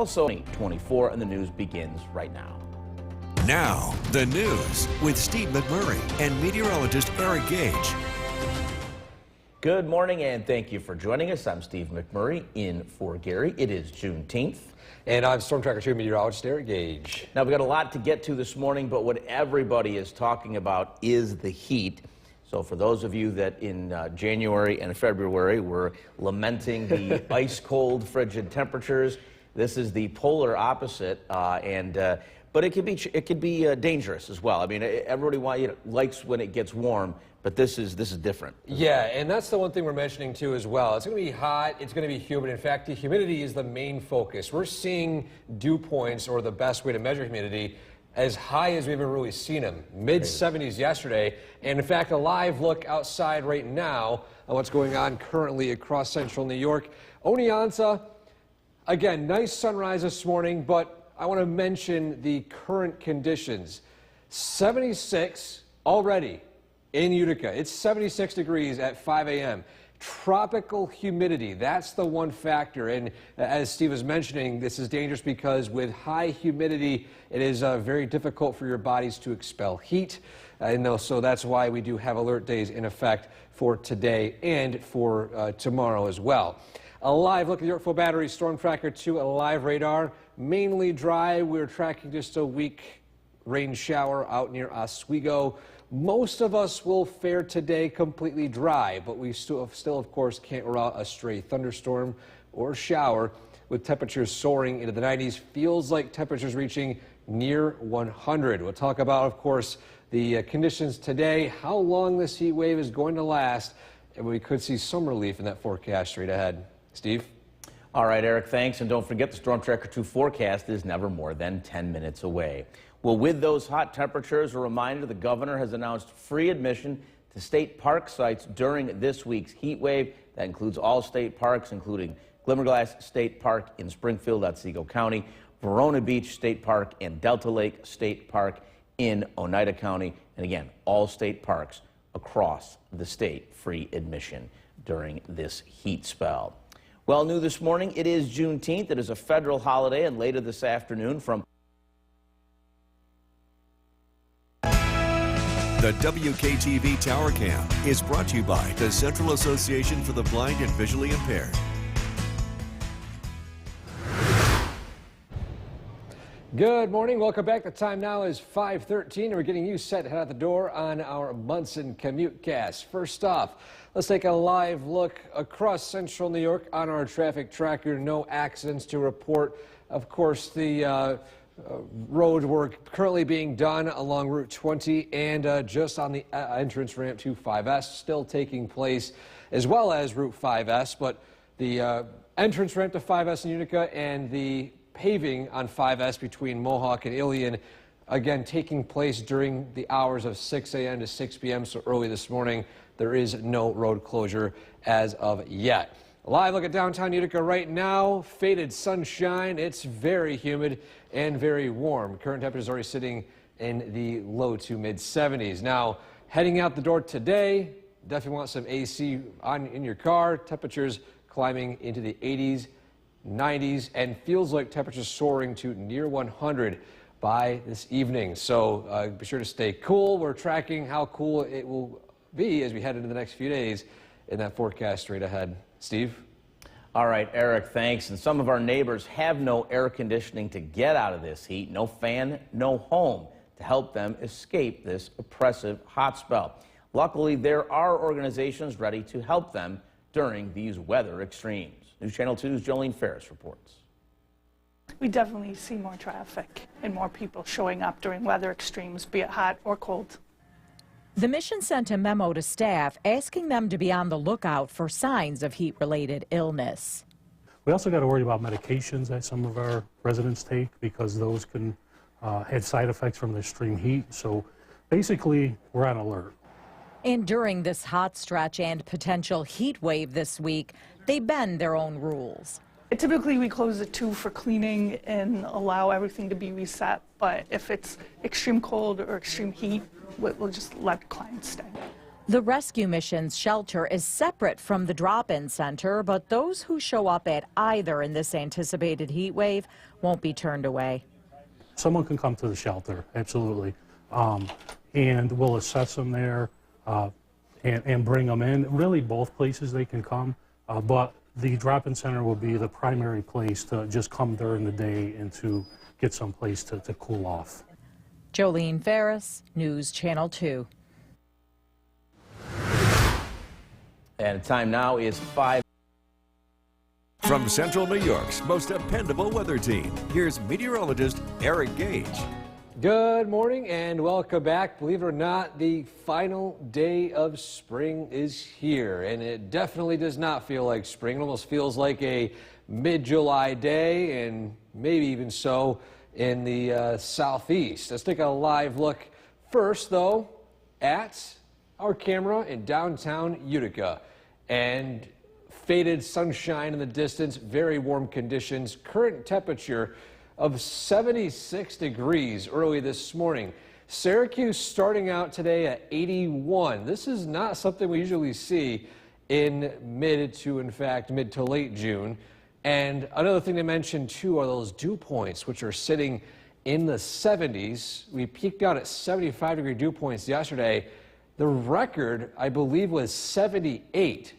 Also 24, and the news begins right now. Now, the news with Steve McMurray and meteorologist Eric Gage. Good morning, and thank you for joining us. I'm Steve McMurray in for Gary. It is Juneteenth. And I'm Storm Tracker 2 meteorologist Eric Gage. Now, we've got a lot to get to this morning, but what everybody is talking about is the heat. So for those of you that in January and February were lamenting the ice-cold, frigid temperatures, this is the polar opposite, but it could be dangerous as well. I mean, everybody likes when it gets warm, but this is different. Yeah, and that's the one thing we're mentioning too as well. It's going to be hot, it's going to be humid. In fact, the humidity is the main focus. We're seeing dew points, or the best way to measure humidity, as high as we've ever really seen them. Mid-70s yesterday, and in fact, a live look outside right now on what's going on currently across central New York. Oneonta, again, nice sunrise this morning, but I want to mention the current conditions. 76 already in Utica. It's 76 degrees at 5 a.m. Tropical humidity, that's the one factor. And as Steve was mentioning, this is dangerous because with high humidity, it is very difficult for your bodies to expel heat. So that's why we do have alert days in effect for today and for tomorrow as well. A live look at the Yorkville Battery Storm Tracker 2, a live radar. Mainly dry. We're tracking just a weak rain shower out near Oswego. Most of us will fare today completely dry, but we still of course, can't rule out a stray thunderstorm or shower with temperatures soaring into the 90s. Feels like temperatures reaching near 100. We'll talk about, of course, the conditions today, how long this heat wave is going to last, and we could see some relief in that forecast straight ahead. Steve? All right, Eric, thanks. And don't forget, the Storm Tracker 2 forecast is never more than 10 minutes away. Well, with those hot temperatures, a reminder, the governor has announced free admission to state park sites during this week's heat wave. That includes all state parks, including Glimmerglass State Park in Springfield, Otsego County, Verona Beach State Park, and Delta Lake State Park in Oneida County. And again, all state parks across the state, free admission during this heat spell. Well, new this morning, it is Juneteenth. It is a federal holiday, and later this afternoon from The WKTV Tower Cam is brought to you by the Central Association for the Blind and Visually Impaired. Good morning. Welcome back. The time now is 5:13, and we're getting you set to head out the door on our Munson Commute Cast. First off, let's take a live look across central New York on our traffic tracker. No accidents to report. Of course, the road work currently being done along Route 20 and just on the entrance ramp to 5S still taking place, as well as Route 5S. But the entrance ramp to 5S in Utica and the paving on 5S between Mohawk and Ilion, again, taking place during the hours of 6 a.m. to 6 p.m. So early this morning, there is no road closure as of yet. A live look at downtown Utica right now. Faded sunshine. It's very humid and very warm. Current temperatures already sitting in the low to mid 70s. Now, heading out the door today, definitely want some AC in your car. Temperatures climbing into the 80s, 90s, and feels like temperatures soaring to near 100 by this evening. So be sure to stay cool. We're tracking how cool it will be as we head into the next few days in that forecast straight ahead. Steve? All right, Eric, thanks. And some of our neighbors have no air conditioning to get out of this heat, no fan, no home to help them escape this oppressive hot spell. Luckily, there are organizations ready to help them during these weather extremes. News Channel 2's Jolene Ferris reports. We definitely see more traffic and more people showing up during weather extremes, be it hot or cold. The mission sent a memo to staff asking them to be on the lookout for signs of heat-related illness. We also got to worry about medications that some of our residents take because those can have side effects from the extreme heat. So basically, we're on alert. And during this hot stretch and potential heat wave this week, they bend their own rules. Typically, we close at 2 for cleaning and allow everything to be reset. But if it's extreme cold or extreme heat, we'll just let clients stay. The rescue missions shelter is separate from the drop-in center, but those who show up at either in this anticipated heat wave won't be turned away. Someone can come to the shelter, absolutely, and we'll assess them there and bring them in. Really, both places they can come, but the drop-in center will be the primary place to just come during the day and to get some place to cool off. Jolene Ferris, News Channel 2. And time now is 5. From Central New York's most dependable weather team, here's meteorologist Eric Gage. Good morning and welcome back. Believe it or not, the final day of spring is here, and it definitely does not feel like spring. It almost feels like a mid-July day, and maybe even so in the southeast. Let's take a live look first, though, at our camera in downtown Utica, and faded sunshine in the distance, very warm conditions, current temperature of 76 degrees early this morning. Syracuse starting out today at 81. This is not something we usually see in mid to late June. And another thing to mention too are those dew points, which are sitting in the 70s. We peaked out at 75-degree dew points yesterday. The record, I believe, was 78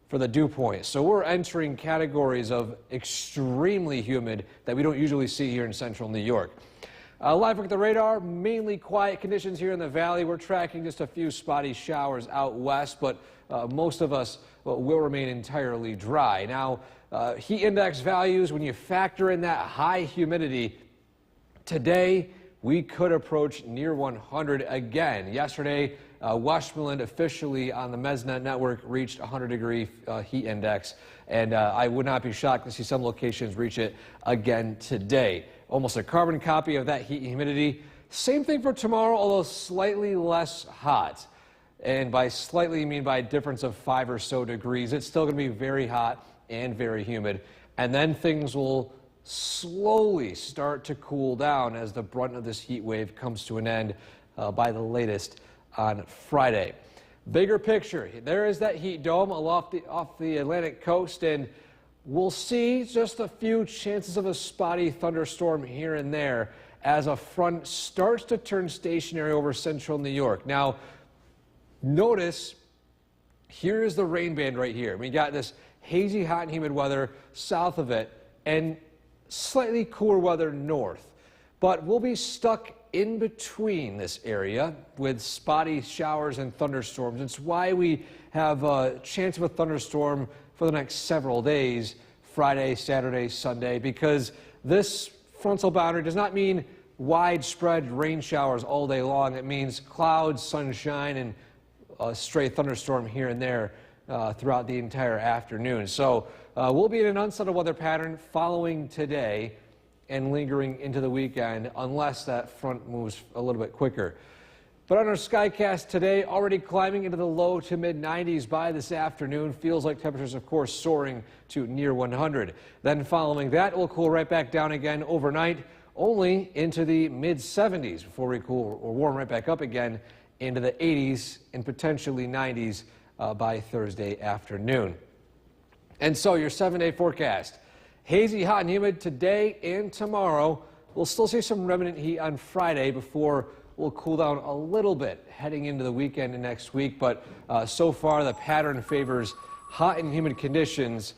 for the dew point. So we're entering categories of extremely humid that we don't usually see here in central New York. Live look at the radar, mainly quiet conditions here in the valley. We're tracking just a few spotty showers out west, but most of us will remain entirely dry. Now, heat index values, when you factor in that high humidity, today we could approach near 100 again. Yesterday, Westmoreland officially on the Mesnet network reached 100-degree heat index, and I would not be shocked to see some locations reach it again today. Almost a carbon copy of that heat and humidity. Same thing for tomorrow, although slightly less hot. And by slightly, I mean by a difference of 5 or so degrees. It's still going to be very hot and very humid. And then things will slowly start to cool down as the brunt of this heat wave comes to an end by the latest on Friday. Bigger picture, there is that heat dome off the Atlantic coast, and we'll see just a few chances of a spotty thunderstorm here and there as a front starts to turn stationary over central New York. Now, notice here is the rain band right here. We got this hazy, hot, and humid weather south of it and slightly cooler weather north. But we'll be stuck in between this area with spotty showers and thunderstorms. It's why we have a chance of a thunderstorm for the next several days, Friday, Saturday, Sunday, because this frontal boundary does not mean widespread rain showers all day long. It means clouds, sunshine, and a stray thunderstorm here and there throughout the entire afternoon. So we'll be in an unsettled weather pattern following today and lingering into the weekend unless that front moves a little bit quicker. But on our Skycast today, already climbing into the low to mid 90s by this afternoon. Feels like temperatures, of course, soaring to near 100. Then following that, it will cool right back down again overnight, only into the mid 70s before we cool or warm right back up again into the 80s and potentially 90s by Thursday afternoon. And so your 7-day forecast. Hazy, hot, and humid today and tomorrow. We'll still see some remnant heat on Friday before we'll cool down a little bit heading into the weekend and next week. But so far, the pattern favors hot and humid conditions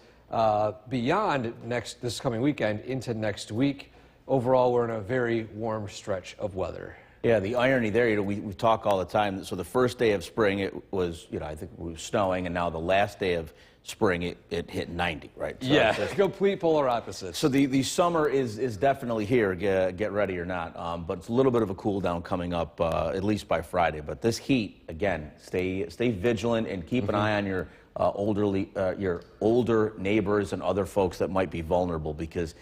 beyond this coming weekend into next week. Overall, we're in a very warm stretch of weather. Yeah, the irony there, we talk all the time. So the first day of spring, it was, I think it was snowing, and now the last day of spring, it hit 90, right? So yeah, complete polar opposites. So the summer is definitely here, get ready or not. But it's a little bit of a cool down coming up, at least by Friday. But this heat, again, stay vigilant and keep an eye on your older neighbors and other folks that might be vulnerable, because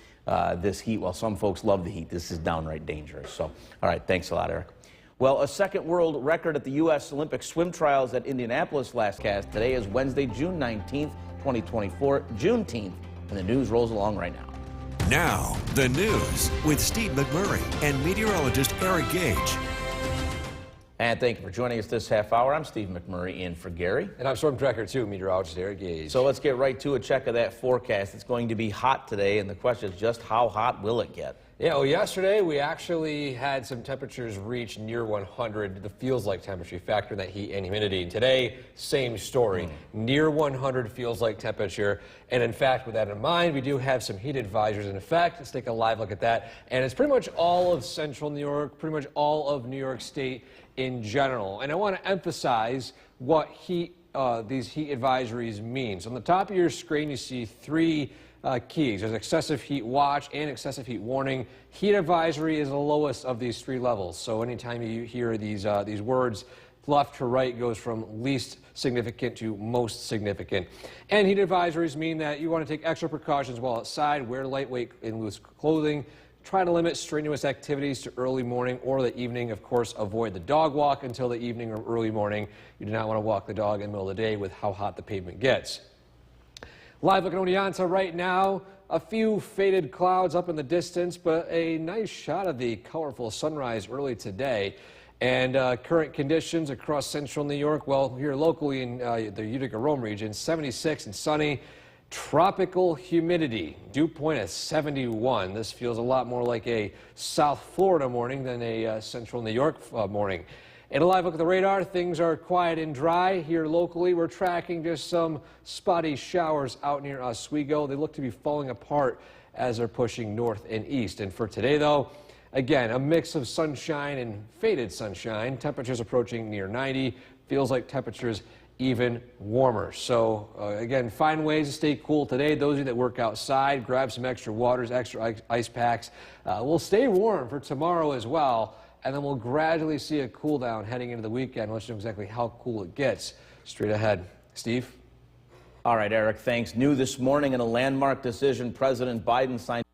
this heat, while some folks love the heat, this is downright dangerous. So, all right, thanks a lot, Eric. Well, a second world record at the U.S. Olympic swim trials at Indianapolis last cast. Today is Wednesday, June 19th, 2024, Juneteenth, and the news rolls along right now. Now, the news with Steve McMurray and meteorologist Eric Gage. And thank you for joining us this half hour. I'm Steve McMurray in for Gary. And I'm Storm Tracker 2, meteorologist Eric Gage. So let's get right to a check of that forecast. It's going to be hot today, and the question is just how hot will it get? Yeah, well, yesterday we actually had some temperatures reach near 100, the feels like temperature, factor that heat and humidity. And today, same story, near 100 feels like temperature. And in fact, with that in mind, we do have some heat advisories in effect. Let's take a live look at that. And it's pretty much all of central New York, pretty much all of New York State in general. And I want to emphasize what these heat advisories mean. So on the top of your screen, you see three keys. There's excessive heat watch and excessive heat warning. Heat advisory is the lowest of these three levels. So anytime you hear these words, left to right goes from least significant to most significant. And heat advisories mean that you want to take extra precautions while outside, wear lightweight and loose clothing, try to limit strenuous activities to early morning or the evening. Of course, avoid the dog walk until the evening or early morning. You do not want to walk the dog in the middle of the day with how hot the pavement gets. Live looking at Oneonta right now, a few faded clouds up in the distance, but a nice shot of the colorful sunrise early today. And current conditions across central New York, well, here locally in the Utica-Rome region, 76 and sunny. Tropical humidity, dew point at 71. This feels a lot more like a South Florida morning than a central New York morning. And a live look at the radar, things are quiet and dry here locally. We're tracking just some spotty showers out near Oswego. They look to be falling apart as they're pushing north and east. And for today, though, again, a mix of sunshine and faded sunshine. Temperatures approaching near 90. Feels like temperatures even warmer. So again, find ways to stay cool today. Those of you that work outside, grab some extra waters, extra ice packs. We'll stay warm for tomorrow as well. And then we'll gradually see a cool down heading into the weekend. Let's know exactly how cool it gets straight ahead. Steve? All right, Eric, thanks. New this morning in a landmark decision, President Biden signed.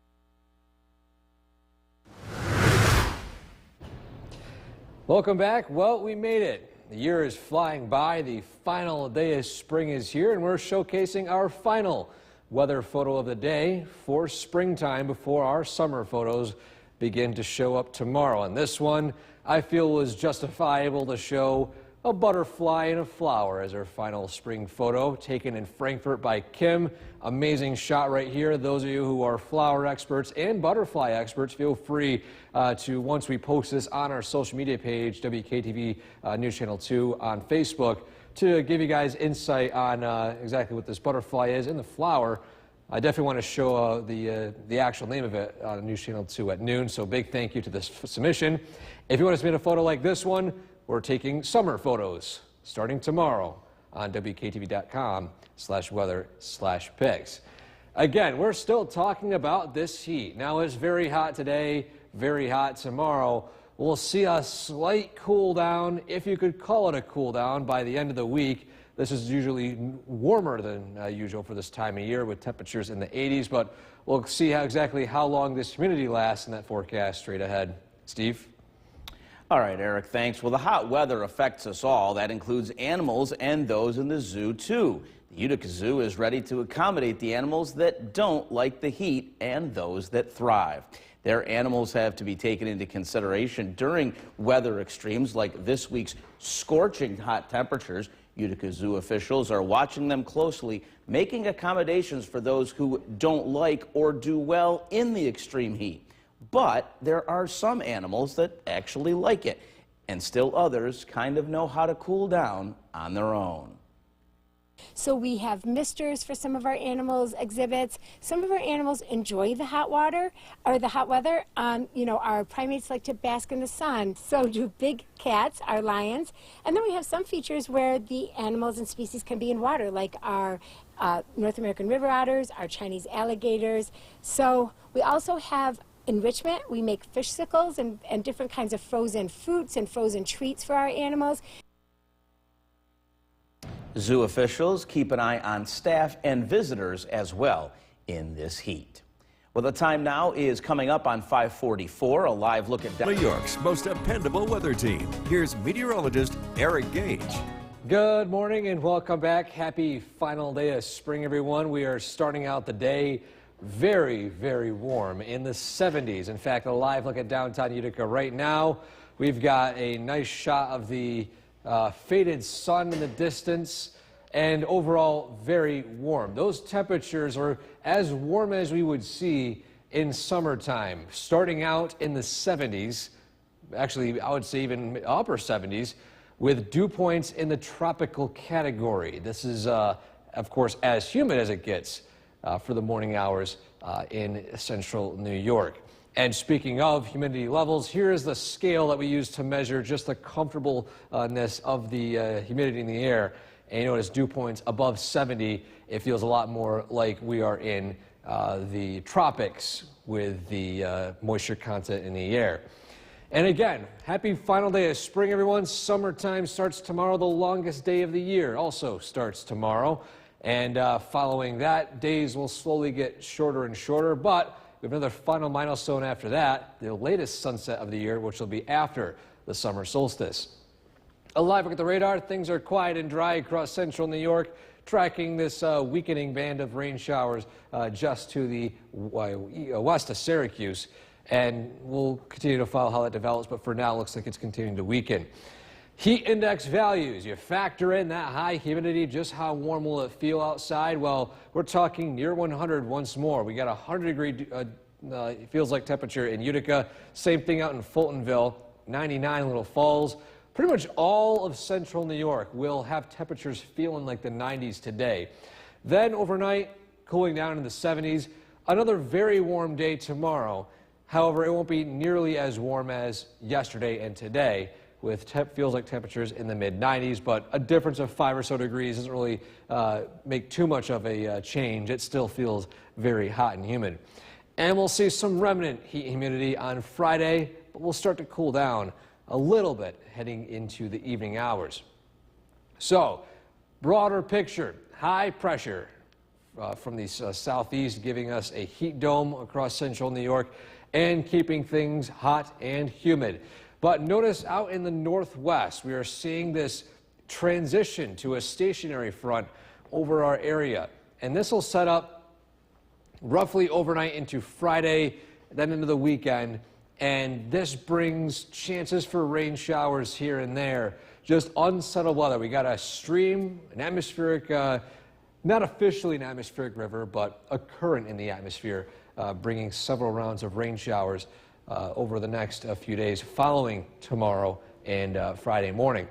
Welcome back. Well, we made it. The year is flying by. The final day of spring is here, and we're showcasing our final weather photo of the day for springtime before our summer photos begin to show up tomorrow. And this one, I feel, was justifiable to show a butterfly and a flower as our final spring photo taken in Frankfurt by Kim. Amazing shot right here. Those of you who are flower experts and butterfly experts, feel free to, once we post this on our social media page, WKTV News Channel 2 on Facebook, to give you guys insight on exactly what this butterfly is and the flower. I definitely want to show the actual name of it on News Channel 2 at noon, so big thank you to this submission. If you want to submit a photo like this one, we're taking summer photos starting tomorrow on WKTV.com/weather/pics. Again, we're still talking about this heat. Now, it's very hot today, very hot tomorrow. We'll see a slight cool down, if you could call it a cool down, by the end of the week. This is usually warmer than usual for this time of year with temperatures in the 80s, but we'll see exactly how long this humidity lasts in that forecast straight ahead. Steve? All right, Eric, thanks. Well, the hot weather affects us all. That includes animals and those in the zoo, too. The Utica Zoo is ready to accommodate the animals that don't like the heat and those that thrive. Their animals have to be taken into consideration during weather extremes like this week's scorching hot temperatures. Utica Zoo officials are watching them closely, making accommodations for those who don't like or do well in the extreme heat. But there are some animals that actually like it, and still others kind of know how to cool down on their own. So we have misters for some of our animals exhibits. Some of our animals enjoy the hot water or the hot weather. You know, our primates like to bask in the sun. So do big cats, our lions. And then we have some features where the animals and species can be in water, like our North American river otters, our Chinese alligators. So we also have enrichment. We make fish sickles and different kinds of frozen fruits and frozen treats for our animals. Zoo officials keep an eye on staff and visitors as well in this heat. Well, the time now is coming up on 5:44. A live look at New York's most dependable weather team. Here's meteorologist Eric Gage. Good morning and welcome back. Happy final day of spring, everyone. We are starting out the day very, very warm in the 70s. In fact, a live look at downtown Utica right now. We've got a nice shot of the faded sun in the distance, and overall very warm. Those temperatures are as warm as we would see in summertime, starting out in the 70s. Actually, I would say even upper 70s, with dew points in the tropical category. This is, of course, as humid as it gets for the morning hours in central New York. And speaking of humidity levels, here is the scale that we use to measure just the comfortableness of the humidity in the air. And you notice dew points above 70, it feels a lot more like we are in the tropics with the moisture content in the air. And again, happy final day of spring, everyone. Summertime starts tomorrow. The longest day of the year also starts tomorrow. And following that, days will slowly get shorter and shorter. But we have another final milestone after that, the latest sunset of the year, which will be after the summer solstice. A live look at the radar. Things are quiet and dry across central New York, tracking this weakening band of rain showers just to the west of Syracuse. And we'll continue to follow how that develops, but for now, it looks like it's continuing to weaken. Heat index values, you factor in that high humidity, just how warm will it feel outside? Well, we're talking near 100 once more. We got a 100-degree, it feels like temperature in Utica. Same thing out in Fultonville, 99 in Little Falls. Pretty much all of central New York will have temperatures feeling like the 90s today. Then overnight, cooling down in the 70s. Another very warm day tomorrow. However, it won't be nearly as warm as yesterday and today, with feels like temperatures in the mid-90s, but a difference of 5 or so degrees doesn't really make too much of a change. It still feels very hot and humid. And we'll see some remnant heat and humidity on Friday, but we'll start to cool down a little bit heading into the evening hours. So, broader picture, high pressure from the southeast giving us a heat dome across central New York and keeping things hot and humid. But notice out in the northwest, we are seeing this transition to a stationary front over our area. And this will set up roughly overnight into Friday, then into the weekend. And this brings chances for rain showers here and there. Just unsettled weather. We got a stream, an atmospheric, not officially an atmospheric river, but a current in the atmosphere, bringing several rounds of rain showers over the next few days following tomorrow and Friday morning.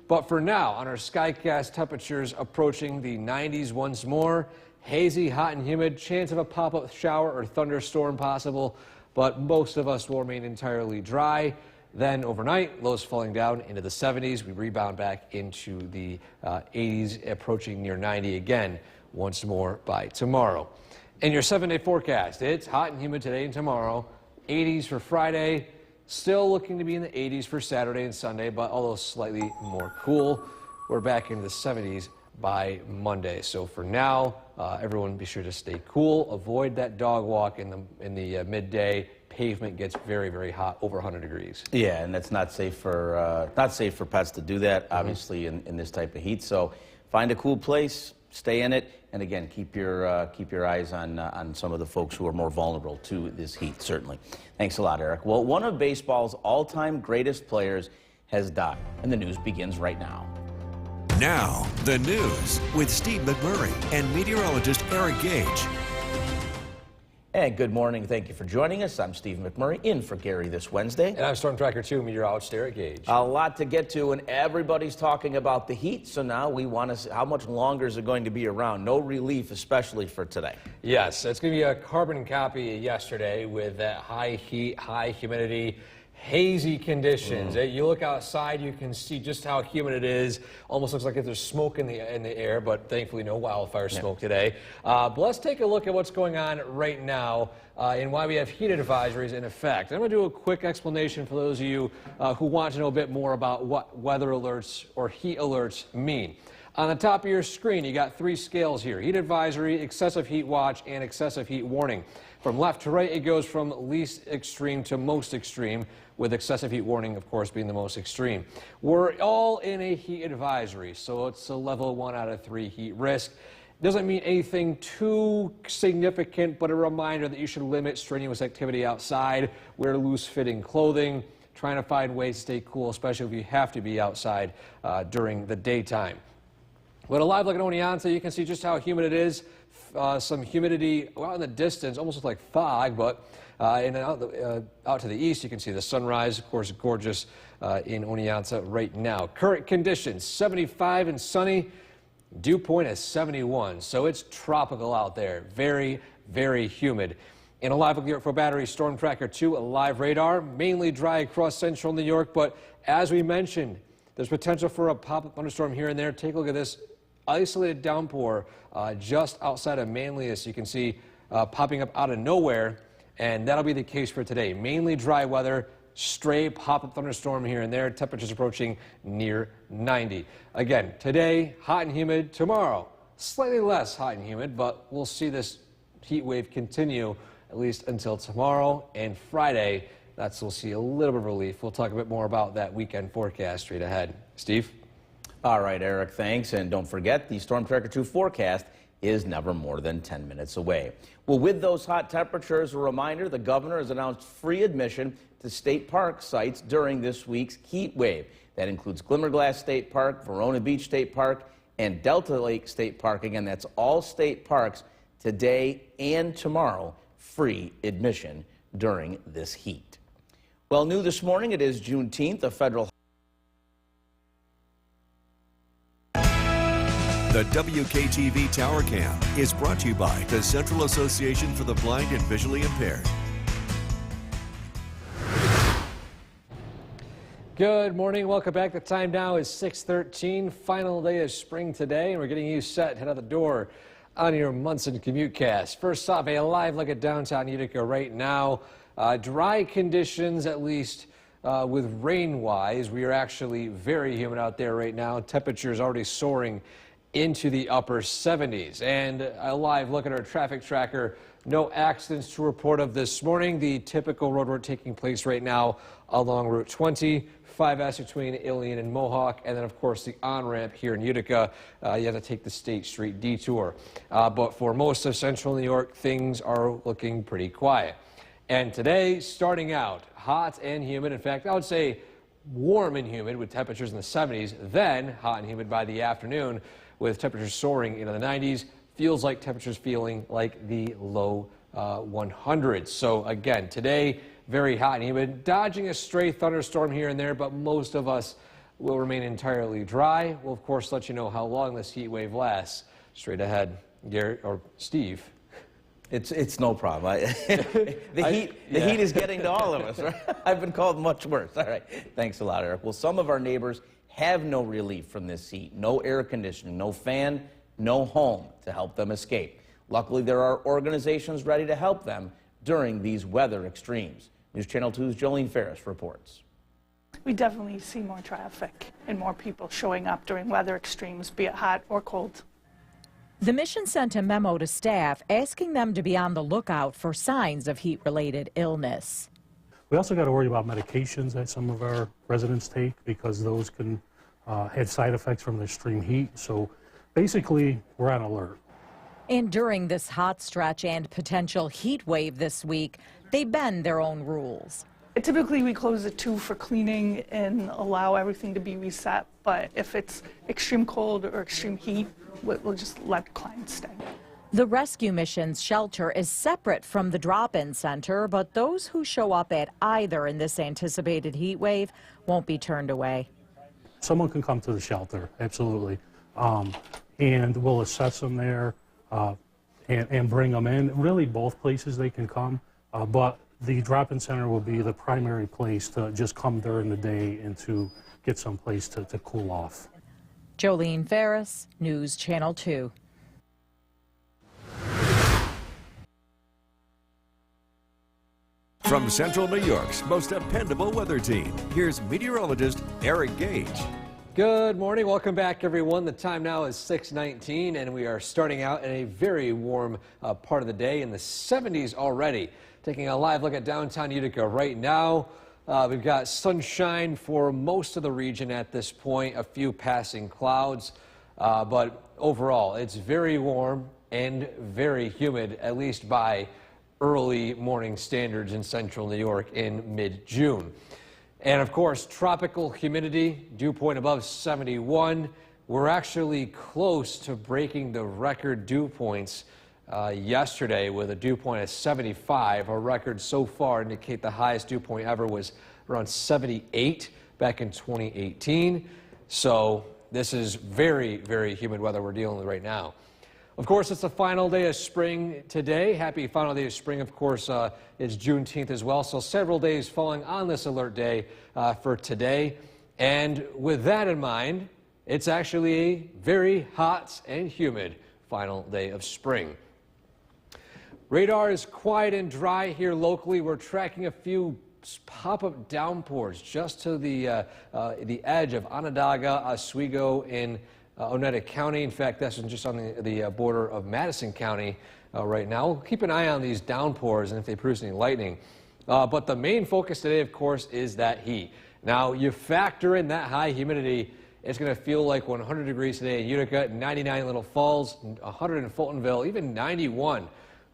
But for now, on our Skycast, temperatures approaching the 90s once more. Hazy, hot and humid, chance of a pop-up shower or thunderstorm possible, but most of us will remain entirely dry. Then overnight, lows falling down into the 70s. We rebound back into the 80s, approaching near 90 again once more by tomorrow. In your 7-day forecast, it's hot and humid today and tomorrow. 80s for Friday, still looking to be in the 80s for Saturday and Sunday, but although slightly more cool, we're back into the 70s by Monday. So for now, everyone be sure to stay cool. Avoid that dog walk in the midday. Pavement gets very, very hot, over 100 degrees. Yeah, and that's not safe for pets to do that, obviously, in this type of heat. So find a cool place, stay in it, and again, keep your eyes on some of the folks who are more vulnerable to this heat, certainly. Thanks a lot, Eric. Well, one of baseball's all-time greatest players has died, and the news begins right now. Now, the news with Steve McMurray and meteorologist Eric Gage. And good morning. Thank you for joining us. I'm Steve McMurray, in for Gary this Wednesday. And I'm Storm Tracker 2 meteorologist Eric Gage. A lot to get to, and everybody's talking about the heat, so now we want to see how much longer is it going to be around. No relief, especially for today. Yes, it's going to be a carbon copy yesterday with that high heat, high humidity, hazy conditions. You look outside, you can see just how humid it is. Almost looks like if there's smoke in the air, but thankfully no wildfire smoke today. But let's take a look at what's going on right now and why we have heat advisories in effect. I'm going to do a quick explanation for those of you who want to know a bit more about what weather alerts or heat alerts mean. On the top of your screen, you got 3 scales here: heat advisory, excessive heat watch, and excessive heat warning. From left to right, it goes from least extreme to most extreme, with excessive heat warning, of course, being the most extreme. We're all in a heat advisory, so it's a level 1 out of 3 heat risk. Doesn't mean anything too significant, but a reminder that you should limit strenuous activity outside, wear loose-fitting clothing, trying to find ways to stay cool, especially if you have to be outside during the daytime. With a live look at Oneonta, you can see just how humid it is. Some humidity out in the distance, almost looks like fog, but out to the east, you can see the sunrise. Of course, gorgeous in Oneonta right now. Current conditions, 75 and sunny. Dew point is 71, so it's tropical out there. Very, very humid. In a live look here for Battery Storm Tracker 2, a live radar, mainly dry across central New York, but as we mentioned, there's potential for a pop-up thunderstorm here and there. Take a look at this isolated downpour just outside of Manlius. You can see popping up out of nowhere, and that'll be the case for today. Mainly dry weather, stray pop-up thunderstorm here and there. Temperatures approaching near 90. Again, today, hot and humid. Tomorrow, slightly less hot and humid, but we'll see this heat wave continue at least until tomorrow and Friday. We'll see a little bit of relief. We'll talk a bit more about that weekend forecast straight ahead. Steve? All right, Eric, thanks. And don't forget, the Storm Tracker 2 forecast is never more than 10 minutes away. Well, with those hot temperatures, a reminder, the governor has announced free admission to state park sites during this week's heat wave. That includes Glimmerglass State Park, Verona Beach State Park, and Delta Lake State Park. Again, that's all state parks today and tomorrow, free admission during this heat. Well, new this morning, it is Juneteenth, a federal The WKTV Tower Cam is brought to you by the Central Association for the Blind and Visually Impaired. Good morning. Welcome back. The time now is 6:13. Final day of spring today, and we're getting you set. Head out the door on your Munson Commute Cast. First off, a live look at downtown Utica right now. Dry conditions, at least with rain-wise. We are actually very humid out there right now. Temperatures already soaring into the upper 70s. And a live look at our traffic tracker. No accidents to report of this morning. The typical roadwork taking place right now along Route 20, 5S between Ilion and Mohawk, and then of course the on-ramp here in Utica. You have to take the State Street detour. But for most of central New York, things are looking pretty quiet. And today, starting out hot and humid. In fact, I would say warm and humid with temperatures in the 70s, then hot and humid by the afternoon with temperatures soaring into the 90s. Feels like temperatures feeling like the low 100s. So again, today, very hot and humid, dodging a stray thunderstorm here and there, but most of us will remain entirely dry. We'll, of course, let you know how long this heat wave lasts straight ahead. Garrett, or Steve. It's no problem. The heat is getting to all of us, right? I've been called much worse. All right. Thanks a lot, Eric. Well, some of our neighbors have no relief from this heat. No air conditioning, no fan, no home to help them escape. Luckily, there are organizations ready to help them during these weather extremes. News Channel 2's Jolene Ferris reports. We definitely see more traffic and more people showing up during weather extremes, be it hot or cold. The mission sent a memo to staff asking them to be on the lookout for signs of heat-related illness. We also got to worry about medications that some of our residents take because those can have side effects from the extreme heat. So basically, we're on alert. And during this hot stretch and potential heat wave this week, they bend their own rules. Typically, we close at 2 for cleaning and allow everything to be reset. But if it's extreme cold or extreme heat, we'll just let clients stay. The rescue mission's shelter is separate from the drop-in center, but those who show up at either in this anticipated heat wave won't be turned away. Someone can come to the shelter, absolutely, and we'll assess them there and bring them in. Really, both places they can come, but the drop-in center will be the primary place to just come during the day and to get some place to cool off. Jolene Ferris, News Channel 2. From Central New York's most dependable weather team, here's meteorologist Eric Gage. Good morning. Welcome back, everyone. The time now is 6:19, and we are starting out in a very warm part of the day in the 70s already. Taking a live look at downtown Utica right now. We've got sunshine for most of the region at this point, a few passing clouds, but overall it's very warm and very humid, at least by early morning standards in central New York in mid-June. And of course, tropical humidity, dew point above 71. We're actually close to breaking the record dew points yesterday with a dew point at 75. Our records so far indicate the highest dew point ever was around 78 back in 2018. So this is very, very humid weather we're dealing with right now. Of course, it's the final day of spring today. Happy final day of spring, of course, is Juneteenth as well. So several days falling on this alert day for today. And with that in mind, it's actually a very hot and humid final day of spring. Radar is quiet and dry here locally. We're tracking a few pop-up downpours just to the edge of Onondaga, Oswego, in Oneida County. In fact, that's just on the border of Madison County right now. We'll keep an eye on these downpours and if they produce any lightning. But the main focus today, of course, is that heat. Now, you factor in that high humidity, it's going to feel like 100 degrees today in Utica, 99 in Little Falls, 100 in Fultonville, even 91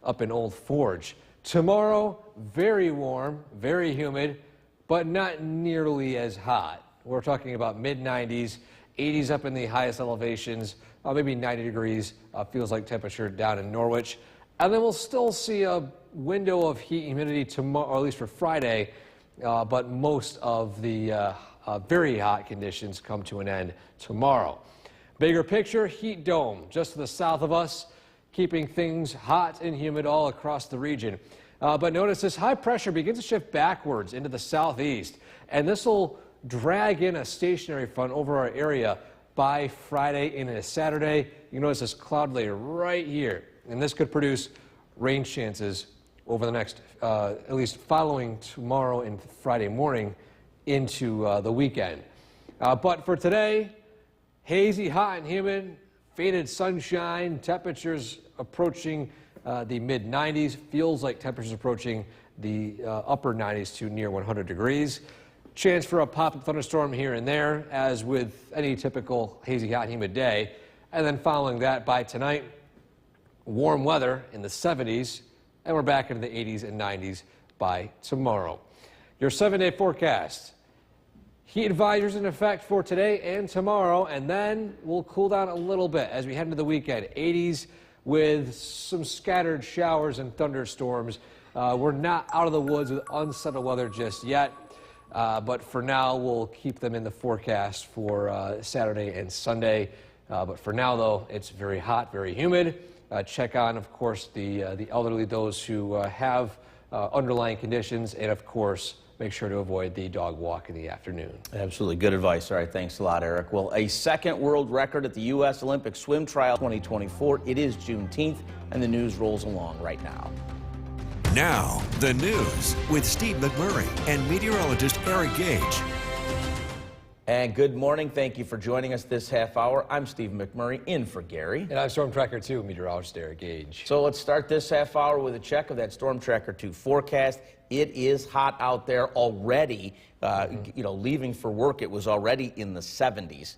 up in Old Forge. Tomorrow, very warm, very humid, but not nearly as hot. We're talking about mid-90s, 80s up in the highest elevations, maybe 90 degrees, feels like temperature down in Norwich. And then we'll still see a window of heat and humidity tomorrow, or at least for Friday, but most of the very hot conditions come to an end tomorrow. Bigger picture, heat dome just to the south of us, keeping things hot and humid all across the region. But notice this high pressure begins to shift backwards into the southeast, and this will drag in a stationary front over our area by Friday into Saturday. You notice this cloud layer right here, and this could produce rain chances over the next, at least following tomorrow and Friday morning into the weekend. But for today, hazy, hot and humid, faded sunshine, temperatures approaching the mid-90s, feels like temperatures approaching the upper 90s to near 100 degrees. Chance for a pop-up thunderstorm here and there, as with any typical hazy, hot, humid day. And then following that, by tonight, warm weather in the 70s, and we're back into the 80s and 90s by tomorrow. Your 7-day forecast. Heat advisories in effect for today and tomorrow, and then we'll cool down a little bit as we head into the weekend. 80s with some scattered showers and thunderstorms. We're not out of the woods with unsettled weather just yet, but for now we'll keep them in the forecast for Saturday and Sunday. But for now, though, it's very hot, very humid. Check on, of course, the elderly, those who have underlying conditions, and of course, make sure to avoid the dog walk in the afternoon. Absolutely. Good advice. All right. Thanks a lot, Eric. Well, a second world record at the U.S. Olympic Swim Trial 2024. It is Juneteenth, and the news rolls along right now. Now, the news with Steve McMurray and meteorologist Eric Gage. And good morning. Thank you for joining us this half hour. I'm Steve McMurray, in for Gary. And I'm Storm Tracker 2 meteorologist Eric Gage. So let's start this half hour with a check of that Storm Tracker 2 forecast. It is hot out there already. Leaving for work, it was already in the 70s.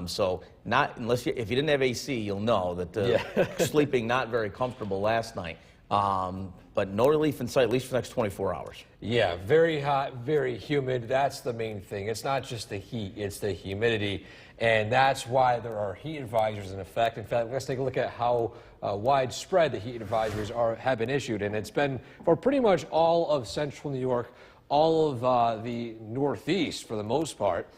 So not unless if you didn't have AC, you'll know that sleeping not very comfortable last night. But no relief in sight, at least for the next 24 hours. Yeah, very hot, very humid. That's the main thing. It's not just the heat, it's the humidity. And that's why there are heat advisories in effect. In fact, let's take a look at how widespread the heat advisories have been issued. And it's been for pretty much all of central New York, all of the Northeast for the most part.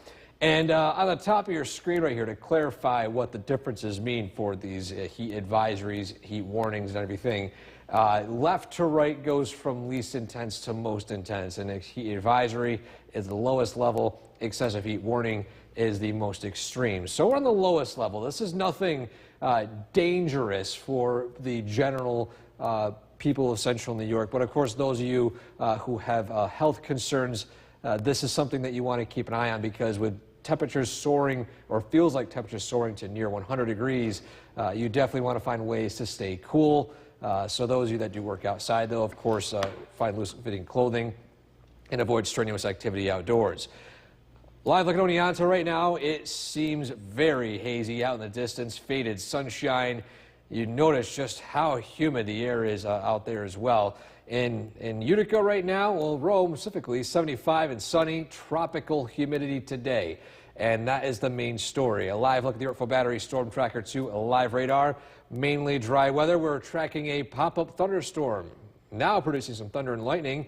And on the top of your screen right here, to clarify what the differences mean for these heat advisories, heat warnings, and everything, left to right goes from least intense to most intense. And a heat advisory is the lowest level. Excessive heat warning is the most extreme. So we're on the lowest level. This is nothing dangerous for the general people of central New York. But of course, those of you who have health concerns, this is something that you want to keep an eye on, because with temperatures soaring, or feels like temperatures soaring to near 100 degrees, you definitely want to find ways to stay cool. So those of you that do work outside, though, of course, find loose-fitting clothing and avoid strenuous activity outdoors. Live looking on Oneonta right now, it seems very hazy out in the distance, faded sunshine. You notice just how humid the air is out there as well. In Utica right now, well, Rome specifically, 75 and sunny, tropical humidity today. And that is the main story. A live look at the Yorkville Battery Storm Tracker 2, a live radar. Mainly dry weather. We're tracking a pop-up thunderstorm, now producing some thunder and lightning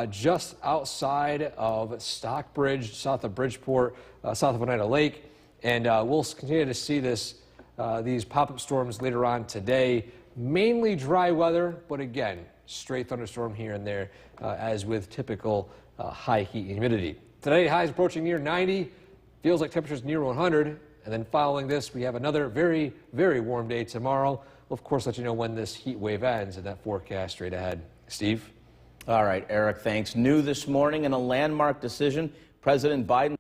just outside of Stockbridge, south of Bridgeport, south of Oneida Lake. And we'll continue to see these pop-up storms later on today. Mainly dry weather, but again, straight thunderstorm here and there, as with typical high heat and humidity. Today, highs approaching near 90. Feels like temperatures near 100. And then following this, we have another very, very warm day tomorrow. We'll, of course, let you know when this heat wave ends and that forecast straight ahead. Steve? All right, Eric, thanks. New this morning in a landmark decision, President Biden.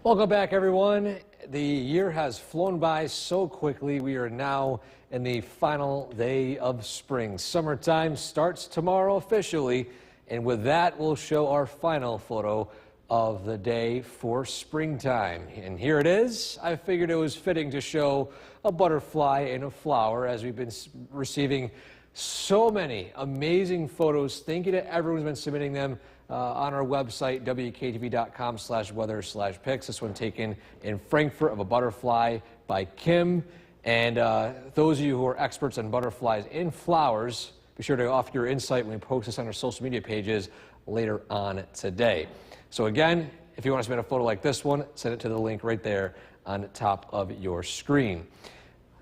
Welcome back, everyone. The year has flown by so quickly. We are now in the final day of spring. Summertime starts tomorrow officially, and with that, we'll show our final photo of the day for springtime. And here it is. I figured it was fitting to show a butterfly and a flower, as we've been receiving so many amazing photos. Thank you to everyone who's been submitting them on our website, wktv.com/weather/pics. This one taken in Frankfurt of a butterfly by Kim. And those of you who are experts on butterflies and flowers, be sure to offer your insight when we post this on our social media pages later on today. So again, if you want to submit a photo like this one, send it to the link right there on the top of your screen.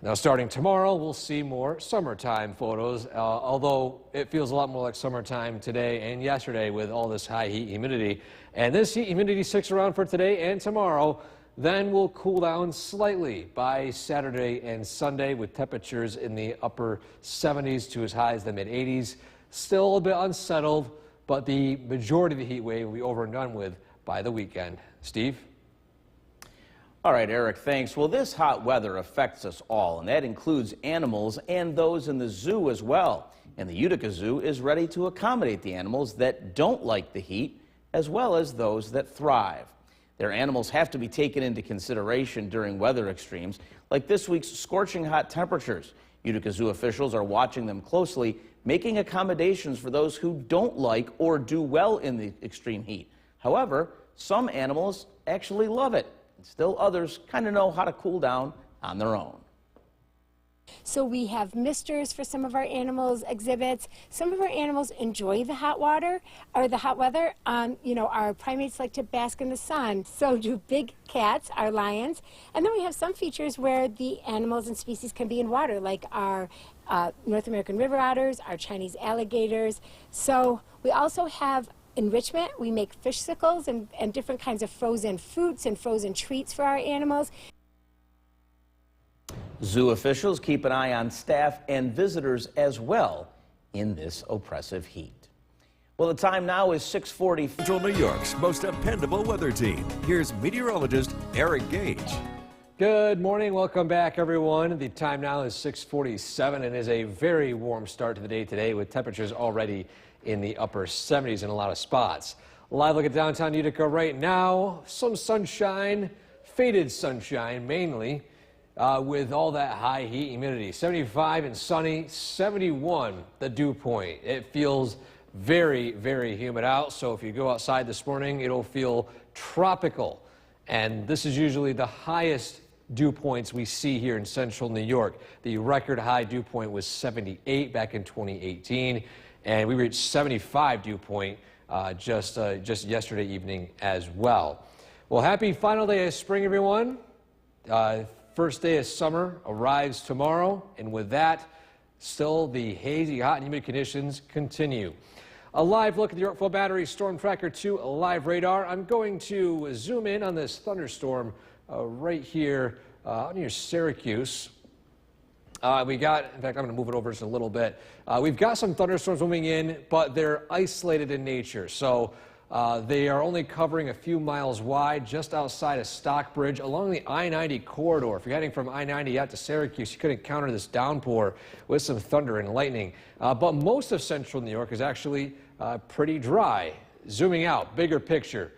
Now, starting tomorrow, we'll see more summertime photos, although it feels a lot more like summertime today and yesterday with all this high heat humidity. And this heat humidity sticks around for today and tomorrow. Then we'll cool down slightly by Saturday and Sunday with temperatures in the upper 70s to as high as the mid 80s. Still a bit unsettled, but the majority of the heat wave will be over and done with by the weekend. Steve? All right, Eric, thanks. Well, this hot weather affects us all, and that includes animals and those in the zoo as well. And the Utica Zoo is ready to accommodate the animals that don't like the heat, as well as those that thrive. Their animals have to be taken into consideration during weather extremes, like this week's scorching hot temperatures. Utica Zoo officials are watching them closely, making accommodations for those who don't like or do well in the extreme heat. However, some animals actually love it, and still others kind of know how to cool down on their own. So we have misters for some of our animals' exhibits. Some of our animals enjoy the hot water or the hot weather. You know, our primates like to bask in the sun. So do big cats, our lions. And then we have some features where the animals and species can be in water, like our North American river otters, our Chinese alligators. So we also have enrichment. We make fish sickles and different kinds of frozen fruits and frozen treats for our animals. Zoo officials keep an eye on staff and visitors as well in this oppressive heat. Well, the time now is 6:40. Central New York's most dependable weather team. Here's meteorologist Eric Gage. Good morning. Welcome back, everyone. The time now is 6:47 and is a very warm start to the day today with temperatures already in the upper 70s in a lot of spots. A live look at downtown Utica right now. Some sunshine, faded sunshine mainly. With all that high heat humidity. 75 and sunny, 71 the dew point. It feels very, very humid out, so if you go outside this morning, it'll feel tropical. And this is usually the highest dew points we see here in central New York. The record high dew point was 78 back in 2018, and we reached 75 dew point just yesterday evening as well. Well, happy final day of spring, everyone. First day of summer arrives tomorrow, and with that, still the hazy, hot, and humid conditions continue. A live look at the Yorkville Battery Storm Tracker 2, a live radar. I'm going to zoom in on this thunderstorm right here near Syracuse. In fact, I'm going to move it over just a little bit. We've got some thunderstorms moving in, but they're isolated in nature. So they are only covering a few miles wide just outside of Stockbridge along the I-90 corridor. If you're heading from I-90 out to Syracuse, you could encounter this downpour with some thunder and lightning. But most of central New York is actually pretty dry. Zooming out, bigger picture,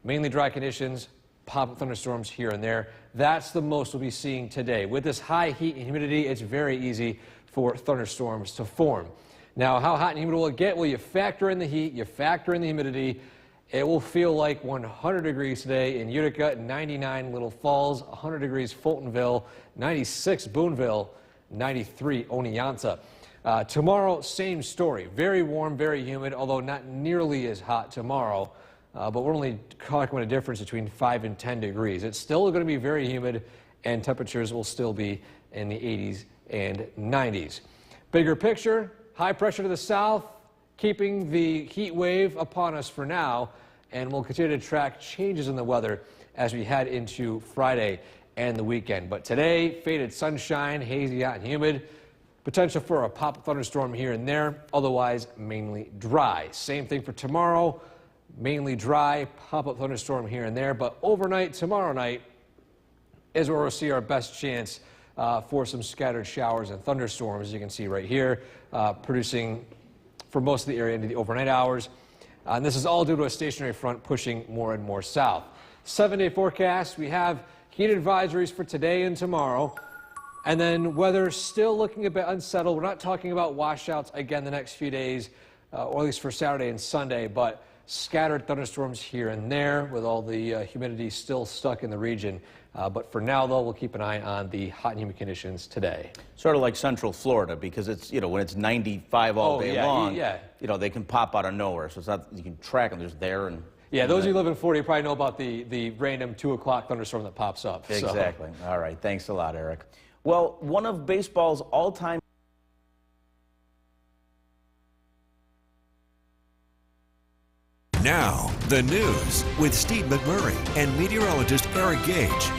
mainly dry conditions, pop-up thunderstorms here and there. That's the most we'll be seeing today. With this high heat and humidity, it's very easy for thunderstorms to form. Now, how hot and humid will it get? Well, you factor in the heat, you factor in the humidity. It will feel like 100 degrees today in Utica, 99 Little Falls, 100 degrees Fultonville, 96 Boonville, 93 Oneonta. Tomorrow, same story. Very warm, very humid, although not nearly as hot tomorrow. But we're only talking about a difference between 5 and 10 degrees. It's still going to be very humid, and temperatures will still be in the 80s and 90s. Bigger picture, high pressure to the south, keeping the heat wave upon us for now, and we'll continue to track changes in the weather as we head into Friday and the weekend. But today, faded sunshine, hazy, hot, and humid. Potential for a pop-up thunderstorm here and there, otherwise mainly dry. Same thing for tomorrow, mainly dry, pop-up thunderstorm here and there. But overnight, tomorrow night, is where we'll see our best chance for some scattered showers and thunderstorms, as you can see right here, producing for most of the area into the overnight hours. And this is all due to a stationary front pushing more and more south. 7-day forecast, we have heat advisories for today and tomorrow. And then weather still looking a bit unsettled. We're not talking about washouts again the next few days, or at least for Saturday and Sunday, but scattered thunderstorms here and there with all the humidity still stuck in the region. But for now, though, we'll keep an eye on the hot and humid conditions today. Sort of like Central Florida, because it's, when it's 95 all day long, they can pop out of nowhere. So it's not, you can track them, they're just there. And yeah, those of you who live in Florida, you probably know about the random 2 o'clock thunderstorm that pops up. Exactly. So. All right. Thanks a lot, Eric. Well, one of baseball's all-time Now, the news with Steve McMurray and meteorologist Eric Gage.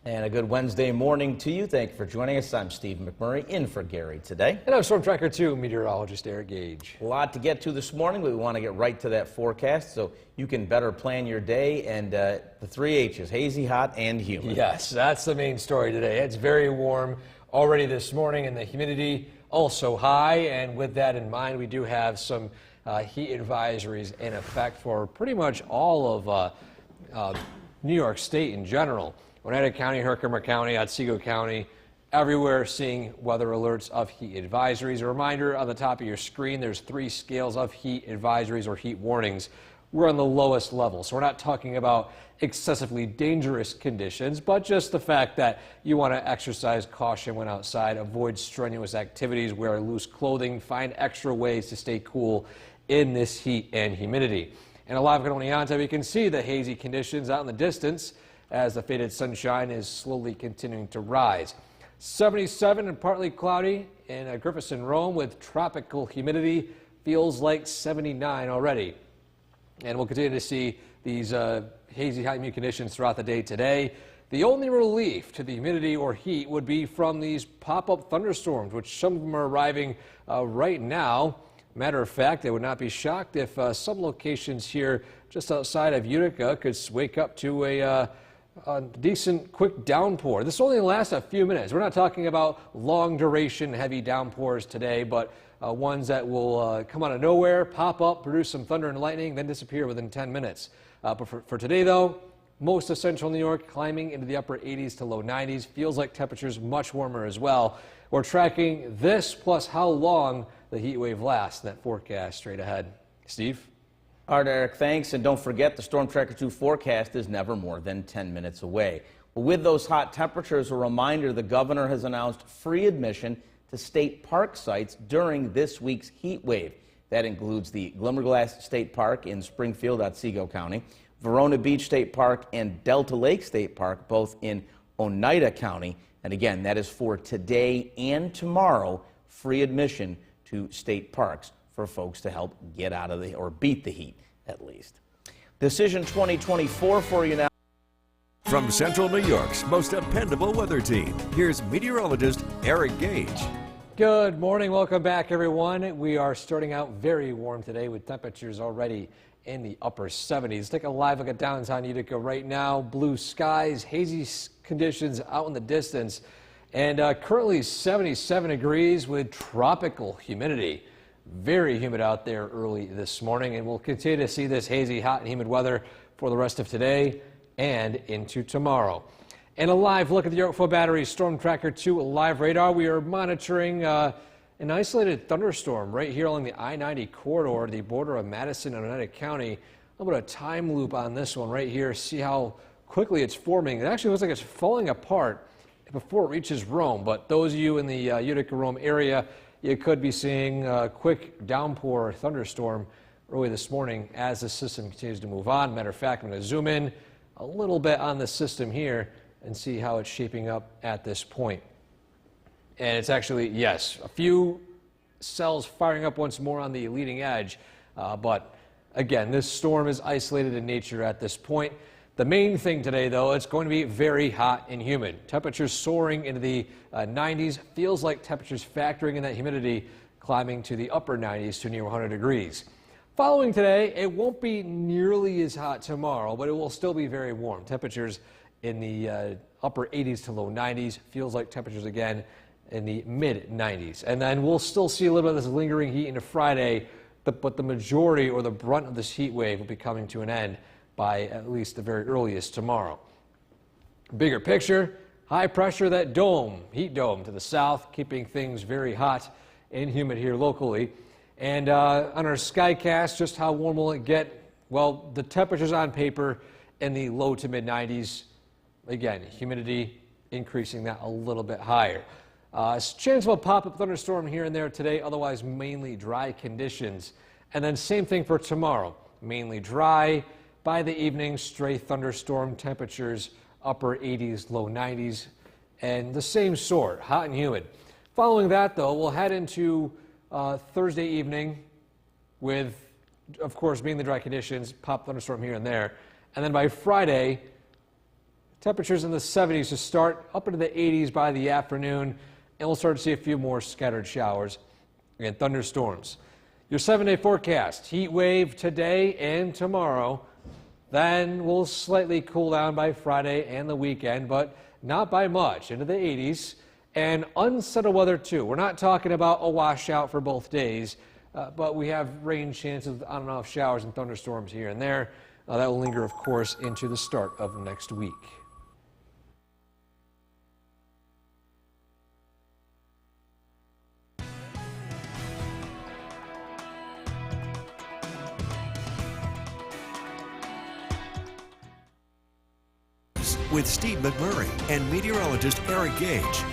And a good Wednesday morning to you. Thank you for joining us. I'm Steve McMurray, in for Gary today. And I'm Storm Tracker 2 meteorologist Eric Gage. A lot to get to this morning, but we want to get right to that forecast so you can better plan your day. And the 3 H's, hazy, hot, and humid. Yes, that's the main story today. It's very warm already this morning, and the humidity also high. And with that in mind, we do have some heat advisories in effect for pretty much all of New York State in general. Oneida County, Herkimer County, Otsego County, everywhere seeing weather alerts of heat advisories. A reminder on the top of your screen, there's 3 scales of heat advisories or heat warnings. We're on the lowest level, so we're not talking about excessively dangerous conditions, but just the fact that you want to exercise caution when outside, avoid strenuous activities, wear loose clothing, find extra ways to stay cool in this heat and humidity. And live at Oneonta, we can see the hazy conditions out in the distance as the faded sunshine is slowly continuing to rise. 77 and partly cloudy in Griffiths Rome with tropical humidity. Feels like 79 already. And we'll continue to see these hazy, high humid conditions throughout the day today. The only relief to the humidity or heat would be from these pop-up thunderstorms, which some of them are arriving right now. Matter of fact, I would not be shocked if some locations here just outside of Utica could wake up to a decent quick downpour. This only lasts a few minutes. We're not talking about long duration heavy downpours today, but ones that will come out of nowhere, pop up, produce some thunder and lightning, then disappear within 10 minutes. But for today, though, most of central New York climbing into the upper 80s to low 90s. Feels like temperatures much warmer as well. We're tracking this plus how long the heat wave lasts. That forecast straight ahead. Steve? All right, Eric, thanks. And don't forget, the Storm Tracker 2 forecast is never more than 10 minutes away. Well, with those hot temperatures, a reminder, the governor has announced free admission to state park sites during this week's heat wave. That includes the Glimmerglass State Park in Springfield, Otsego County, Verona Beach State Park, and Delta Lake State Park, both in Oneida County. And again, that is for today and tomorrow, free admission to state parks for folks to help get out of or beat the heat, at least. Decision 2024 for you now. From Central New York's most dependable weather team, here's meteorologist Eric Gage. Good morning. Welcome back, everyone. We are starting out very warm today with temperatures already in the upper 70s. Take a live look at downtown Utica right now. Blue skies, hazy conditions out in the distance, and currently 77 degrees with tropical humidity. Very humid out there early this morning, and we'll continue to see this hazy, hot, and humid weather for the rest of today and into tomorrow. And a live look at the Yorkville Battery Storm Tracker 2 live radar. We are monitoring an isolated thunderstorm right here along the I-90 corridor, the border of Madison and Oneida County. A little bit of time loop on this one right here. See how quickly it's forming. It actually looks like it's falling apart before it reaches Rome. But those of you in the Utica-Rome area, you could be seeing a quick downpour thunderstorm early this morning as the system continues to move on. Matter of fact, I'm going to zoom in a little bit on the system here and see how it's shaping up at this point. And it's actually, yes, a few cells firing up once more on the leading edge. But again, this storm is isolated in nature at this point. The main thing today, though, it's going to be very hot and humid. Temperatures soaring into the 90s. Feels like temperatures factoring in that humidity climbing to the upper 90s to near 100 degrees. Following today, it won't be nearly as hot tomorrow, but it will still be very warm. Temperatures in the upper 80s to low 90s. Feels like temperatures again in the mid 90s. And then we'll still see a little bit of this lingering heat into Friday, but the majority or the brunt of this heat wave will be coming to an end by at least the very earliest tomorrow. Bigger picture, high pressure, that dome, heat dome to the south, keeping things very hot and humid here locally. And on our Skycast, just how warm will it get? Well, the temperatures on paper in the low to mid 90s. Again, humidity increasing that a little bit higher. Chance of a pop-up thunderstorm here and there today, otherwise mainly dry conditions. And then same thing for tomorrow, mainly dry. By the evening, stray thunderstorm temperatures, upper 80s, low 90s, and the same sort, hot and humid. Following that, though, we'll head into Thursday evening with, of course, mainly dry conditions, pop thunderstorm here and there. And then by Friday, temperatures in the 70s to start, up into the 80s by the afternoon, and we'll start to see a few more scattered showers and thunderstorms. Your 7-day forecast, heat wave today and tomorrow. Then we'll slightly cool down by Friday and the weekend, but not by much, into the 80s. And unsettled weather, too. We're not talking about a washout for both days, but we have rain chances on and off showers and thunderstorms here and there. That will linger, of course, into the start of next week. With Steve McMurray and meteorologist Eric Gage.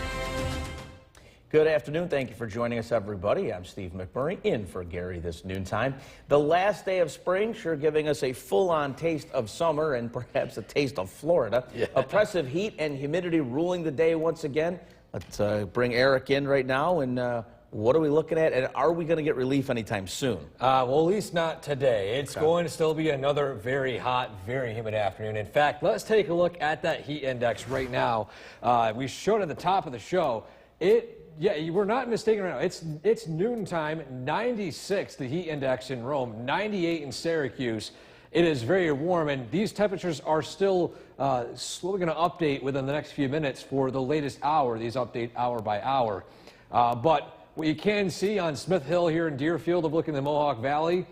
Good afternoon. Thank you for joining us, everybody. I'm Steve McMurray, in for Gary this noontime. The last day of spring, sure giving us a full-on taste of summer and perhaps a taste of Florida. Yeah. Oppressive heat and humidity ruling the day once again. Let's bring Eric in right now. And what are we looking at? And are we going to get relief anytime soon? Well, at least not today. It's going to still be another very hot, very humid afternoon. In fact, let's take a look at that heat index right now. We showed at the top of the show. Yeah, you were not mistaken right now. It's noontime, 96 the heat index in Rome, 98 in Syracuse. It is very warm, and these temperatures are still slowly going to update within the next few minutes for the latest hour. These update hour by hour. But what you can see on Smith Hill here in Deerfield, overlooking the Mohawk Valley,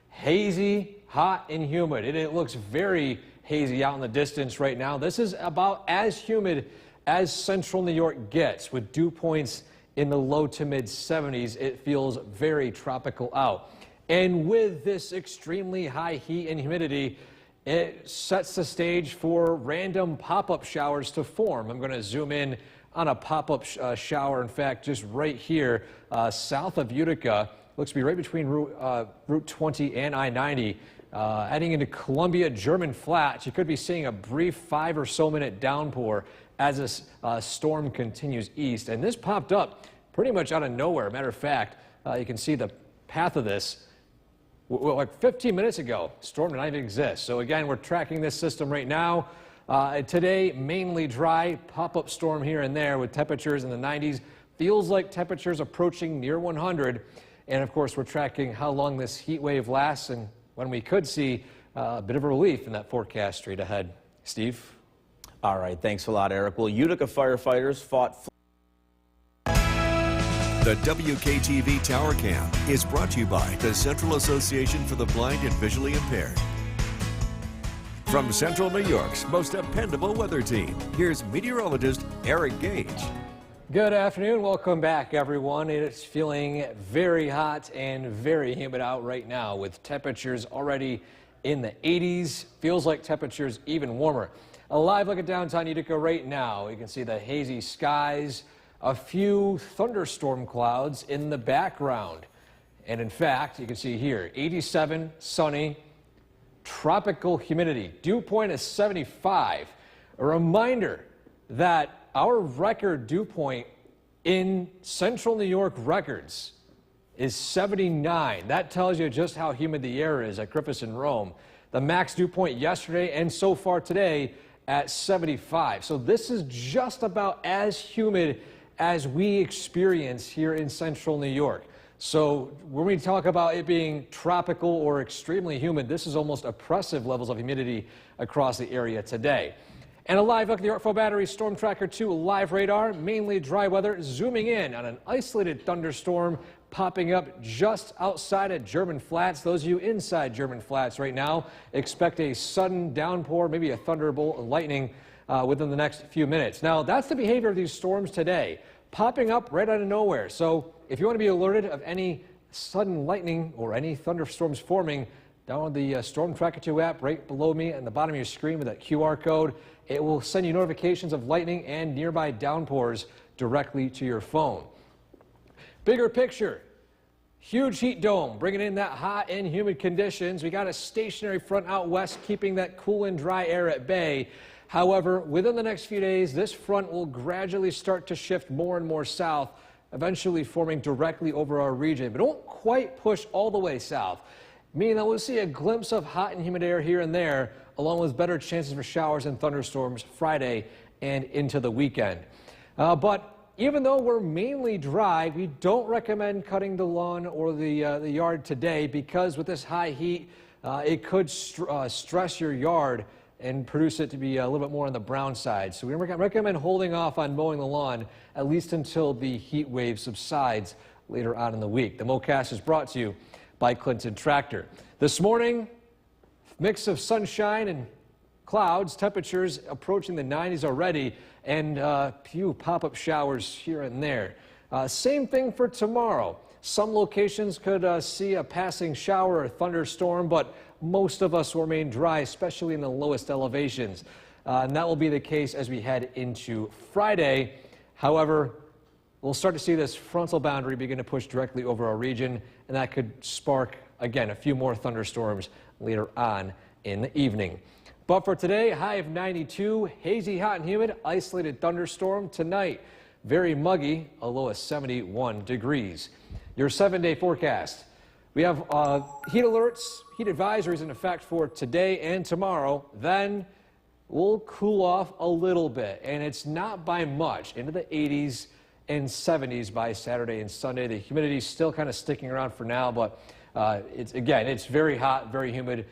hazy, hot, and humid. It looks very hazy out in the distance right now. This is about as humid as central New York gets, with dew points in the low to mid 70s. It feels very tropical out. And with this extremely high heat and humidity, it sets the stage for random pop-up showers to form. I'm going to zoom in on a pop-up shower, in fact, just right here, south of Utica. Looks to be right between Route 20 and I-90. Heading into Columbia German Flats, you could be seeing a brief 5 or so minute downpour as this storm continues east. And this popped up pretty much out of nowhere. Matter of fact, you can see the path of this. Like 15 minutes ago, storm did not even exist. So again, we're tracking this system right now. Today, mainly dry, pop-up storm here and there with temperatures in the 90s. Feels like temperatures approaching near 100. And of course, we're tracking how long this heat wave lasts and when we could see a bit of a relief in that forecast straight ahead. Steve? All right, thanks a lot, Eric. Well, Utica firefighters fought. The WKTV Tower Cam is brought to you by the Central Association for the Blind and Visually Impaired. From Central New York's most dependable weather team, here's meteorologist Eric Gage. Good afternoon. Welcome back, everyone. It's feeling very hot and very humid out right now with temperatures already in the 80s. Feels like temperatures even warmer. A live look at downtown Utica right now. You can see the hazy skies, a few thunderstorm clouds in the background. And in fact, you can see here, 87, sunny, tropical humidity. Dew point is 75. A reminder that our record dew point in Central New York records is 79. That tells you just how humid the air is at Griffiths and Rome. The max dew point yesterday and so far today at 75. So this is just about as humid as we experience here in Central New York. So when we talk about it being tropical or extremely humid, this is almost oppressive levels of humidity across the area today. And a live look at the Artful Battery Storm Tracker 2 live radar, mainly dry weather, zooming in on an isolated thunderstorm popping up just outside of German Flats. Those of you inside German Flats right now expect a sudden downpour, maybe a thunderbolt and lightning within the next few minutes. Now, that's the behavior of these storms today, popping up right out of nowhere. So if you want to be alerted of any sudden lightning or any thunderstorms forming, download the Storm Tracker 2 app right below me at the bottom of your screen with that QR code. It will send you notifications of lightning and nearby downpours directly to your phone. Bigger picture, huge heat dome bringing in that hot and humid conditions. We got a stationary front out west keeping that cool and dry air at bay. However, within the next few days, this front will gradually start to shift more and more south, eventually forming directly over our region, but don't quite push all the way south, meaning that we'll see a glimpse of hot and humid air here and there, along with better chances for showers and thunderstorms Friday and into the weekend. But even though we're mainly dry, we don't recommend cutting the lawn or the yard today because with this high heat, it could stress your yard and produce it to be a little bit more on the brown side. So we recommend holding off on mowing the lawn at least until the heat wave subsides later on in the week. The MoCast is brought to you by Clinton Tractor. This morning, mix of sunshine and clouds, temperatures approaching the 90s already, and a few pop-up showers here and there. Same thing for tomorrow. Some locations could see a passing shower or thunderstorm, but most of us will remain dry, especially in the lowest elevations. And that will be the case as we head into Friday. However, we'll start to see this frontal boundary begin to push directly over our region, and that could spark, again, a few more thunderstorms later on in the evening. But for today, high of 92, hazy, hot, and humid, isolated thunderstorm. Tonight, very muggy, a low of 71 degrees. Your 7-day forecast. We have heat alerts, heat advisories in effect for today and tomorrow. Then we'll cool off a little bit, and it's not by much, into the 80s and 70s by Saturday and Sunday. The humidity is still kind of sticking around for now, but it's very hot, very humid.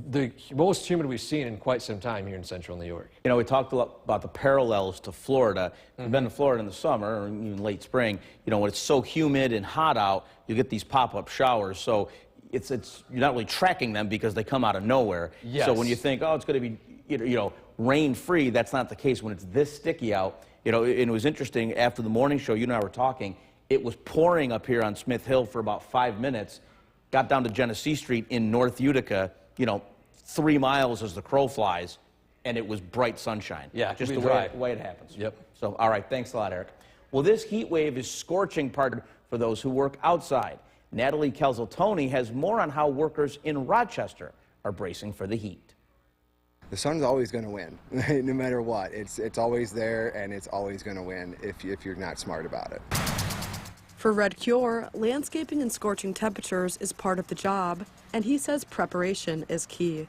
The most humid we've seen in quite some time here in Central New York. You know, we talked a lot about the parallels to Florida. If you've been to Florida in the summer or even late spring, you know, when it's so humid and hot out, you get these pop-up showers. So you're not really tracking them because they come out of nowhere. Yes. So when you think, oh, it's going to be, rain-free, that's not the case when it's this sticky out. You know, and it was interesting, after the morning show, you and I were talking, it was pouring up here on Smith Hill for about 5 minutes, got down to Genesee Street in North Utica, 3 miles as the crow flies, and it was bright sunshine. Yeah, just the way it happens. Yep. So, all right, thanks a lot, Eric. Well, this heat wave is scorching part for those who work outside. Natalie Kelzel-Toney has more on how workers in Rochester are bracing for the heat. The sun's always going to win, no matter what. It's always there, and it's always going to win if you're not smart about it. For Red Cure, landscaping in scorching temperatures is part of the job, and he says preparation is key.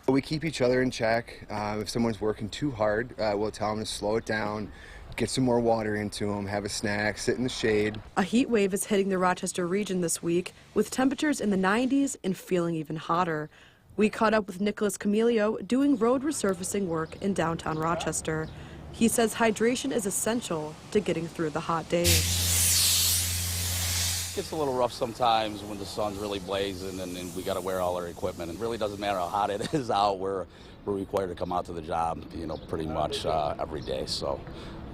We keep each other in check. If someone's working too hard, we'll tell them to slow it down, get some more water into them, have a snack, sit in the shade. A heat wave is hitting the Rochester region this week, with temperatures in the 90s and feeling even hotter. We caught up with Nicholas Camilio doing road resurfacing work in downtown Rochester. He says hydration is essential to getting through the hot days. Gets a little rough sometimes when the sun's really blazing and we got to wear all our equipment. It really doesn't matter how hot it is out. We're required to come out to the job, pretty much every day. So,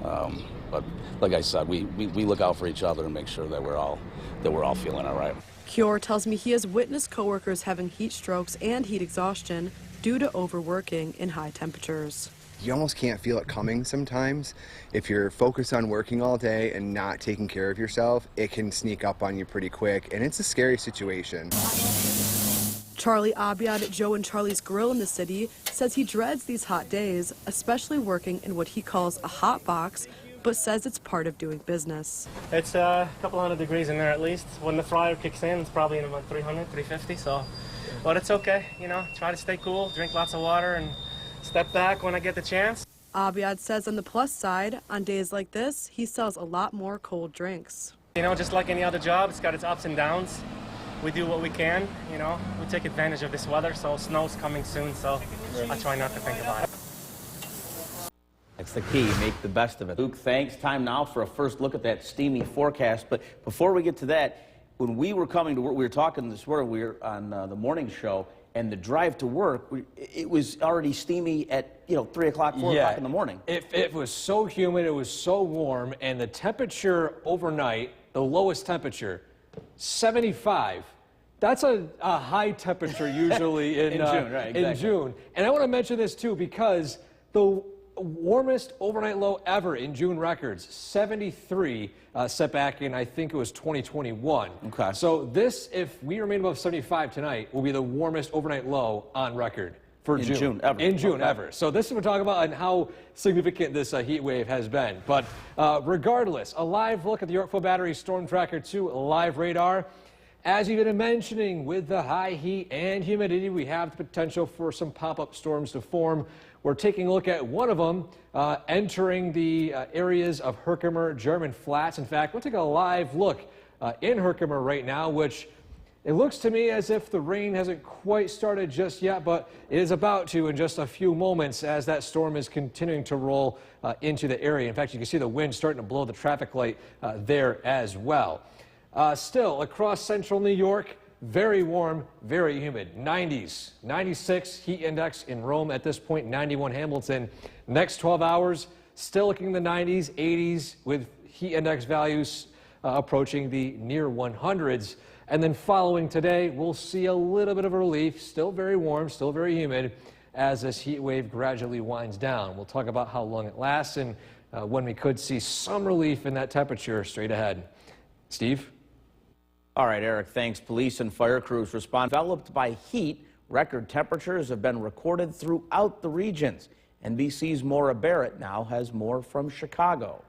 but like I said, we look out for each other and make sure that we're all feeling all right. Cure tells me he has witnessed coworkers having heat strokes and heat exhaustion due to overworking in high temperatures. You almost can't feel it coming sometimes. If you're focused on working all day and not taking care of yourself, it can sneak up on you pretty quick, and it's a scary situation. Charlie Abiad at Joe and Charlie's Grill in the city says he dreads these hot days, especially working in what he calls a hot box, but says it's part of doing business. It's a couple hundred degrees in there at least. When the fryer kicks in, it's probably in about 300, 350, so. But it's okay, try to stay cool, drink lots of water, and step back when I get the chance. Abiad says on the plus side, on days like this, he sells a lot more cold drinks. Just like any other job, it's got its ups and downs. We do what we can, we take advantage of this weather, so snow's coming soon, so I try not to think about it. That's the key, make the best of it. Luke, thanks. Time now for a first look at that steamy forecast. But before we get to that, when we were coming to work, we were talking this morning, we were on the morning show, and the drive to work, it was already steamy at 3 o'clock, 4 o'clock in the morning. It was so humid, it was so warm, and the temperature overnight, the lowest temperature, 75. That's a high temperature usually in June, right? Exactly. In June. And I want to mention this too because the warmest overnight low ever in June records, 73, set back in, I think it was 2021. Okay. So this, if we remain above 75 tonight, will be the warmest overnight low on record for June. In June ever. In June ever. So this is what we're talking about and how significant this heat wave has been. But regardless, a live look at the Yorkville Battery Storm Tracker 2 live radar. As you've been mentioning, with the high heat and humidity, we have the potential for some pop-up storms to form. We're taking a look at one of them entering the areas of Herkimer, German Flats. In fact, we'll take a live look in Herkimer right now, which it looks to me as if the rain hasn't quite started just yet, but it is about to in just a few moments as that storm is continuing to roll into the area. In fact, you can see the wind starting to blow the traffic light there as well. Still, across central New York, very warm, very humid. 90s, 96 heat index in Rome at this point, 91 Hamilton. Next 12 hours, still looking in the 90s, 80s with heat index values approaching the near 100s. And then following today, we'll see a little bit of a relief, still very warm, still very humid, as this heat wave gradually winds down. We'll talk about how long it lasts and when we could see some relief in that temperature straight ahead. Steve? All right, Eric, thanks. Police and fire crews respond. Developed by heat, record temperatures have been recorded throughout the regions. NBC's Maura Barrett now has more from Chicago.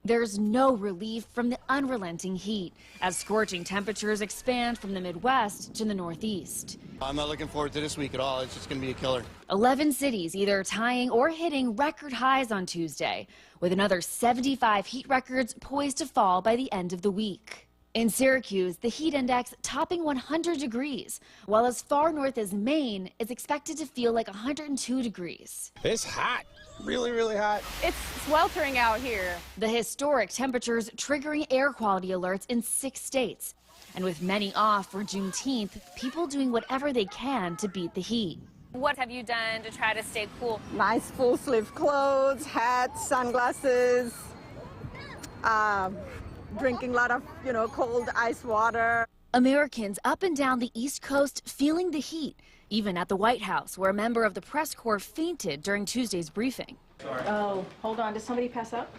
There's no relief from the unrelenting heat as scorching temperatures expand from the Midwest to the Northeast. I'm not looking forward to this week at all. It's just going to be a killer. 11 cities either tying or hitting record highs on Tuesday, with another 75 heat records poised to fall by the end of the week. In Syracuse, the heat index topping 100 degrees, while as far north as Maine is expected to feel like 102 degrees. It's hot. Really, really hot. It's sweltering out here. The historic temperatures triggering air quality alerts in 6 states. And with many off for Juneteenth, people doing whatever they can to beat the heat. What have you done to try to stay cool? Nice full-sleeve clothes, hats, sunglasses, drinking a lot of, cold ice water. Americans up and down the East Coast feeling the heat, even at the White House, where a member of the press corps fainted during Tuesday's briefing. Oh, hold on. Did somebody pass out?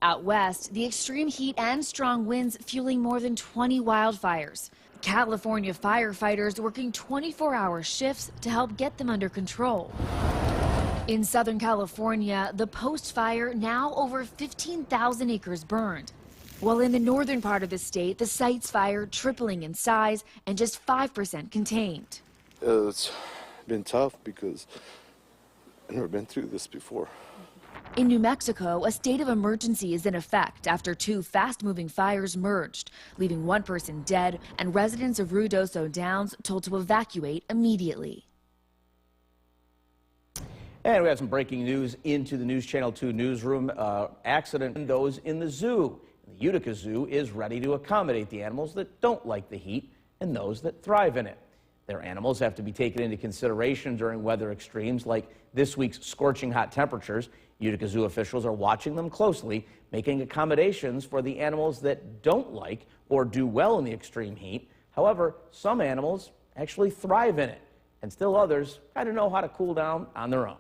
Out west, the extreme heat and strong winds fueling more than 20 wildfires. California firefighters working 24-hour shifts to help get them under control. In Southern California, the Post fire now over 15,000 acres burned. While in the northern part of the state, the Sites fire tripling in size and just 5% contained. It's been tough because I've never been through this before. In New Mexico, a state of emergency is in effect after 2 fast-moving fires merged, leaving 1 person dead and residents of Ruidoso Downs told to evacuate immediately. And we have some breaking news into the News Channel 2 newsroom. Accident windows in the zoo. The Utica Zoo is ready to accommodate the animals that don't like the heat and those that thrive in it. Their animals have to be taken into consideration during weather extremes like this week's scorching hot temperatures. Utica Zoo officials are watching them closely, making accommodations for the animals that don't like or do well in the extreme heat. However, some animals actually thrive in it, and still others kind of know how to cool down on their own.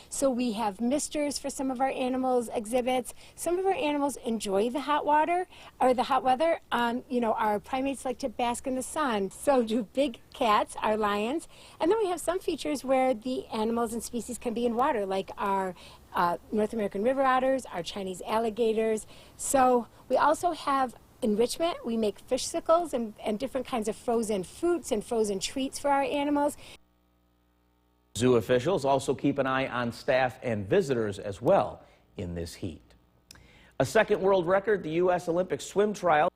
So we have misters for some of our animals exhibits. Some of our animals enjoy the hot water or the hot weather. You know, our primates like to bask in the sun. So do big cats, our lions. And then we have some features where the animals and species can be in water, like our North American river otters, our Chinese alligators. So we also have enrichment. We make fish sickles and different kinds of frozen fruits and frozen treats for our animals. Zoo officials also keep an eye on staff and visitors as well in this heat. A second world record, the U.S. Olympic swim trial.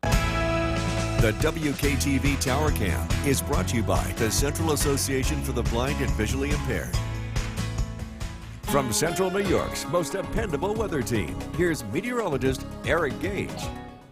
The WKTV Tower Cam is brought to you by the Central Association for the Blind and Visually Impaired. From Central New York's most dependable weather team, here's meteorologist Eric Gage.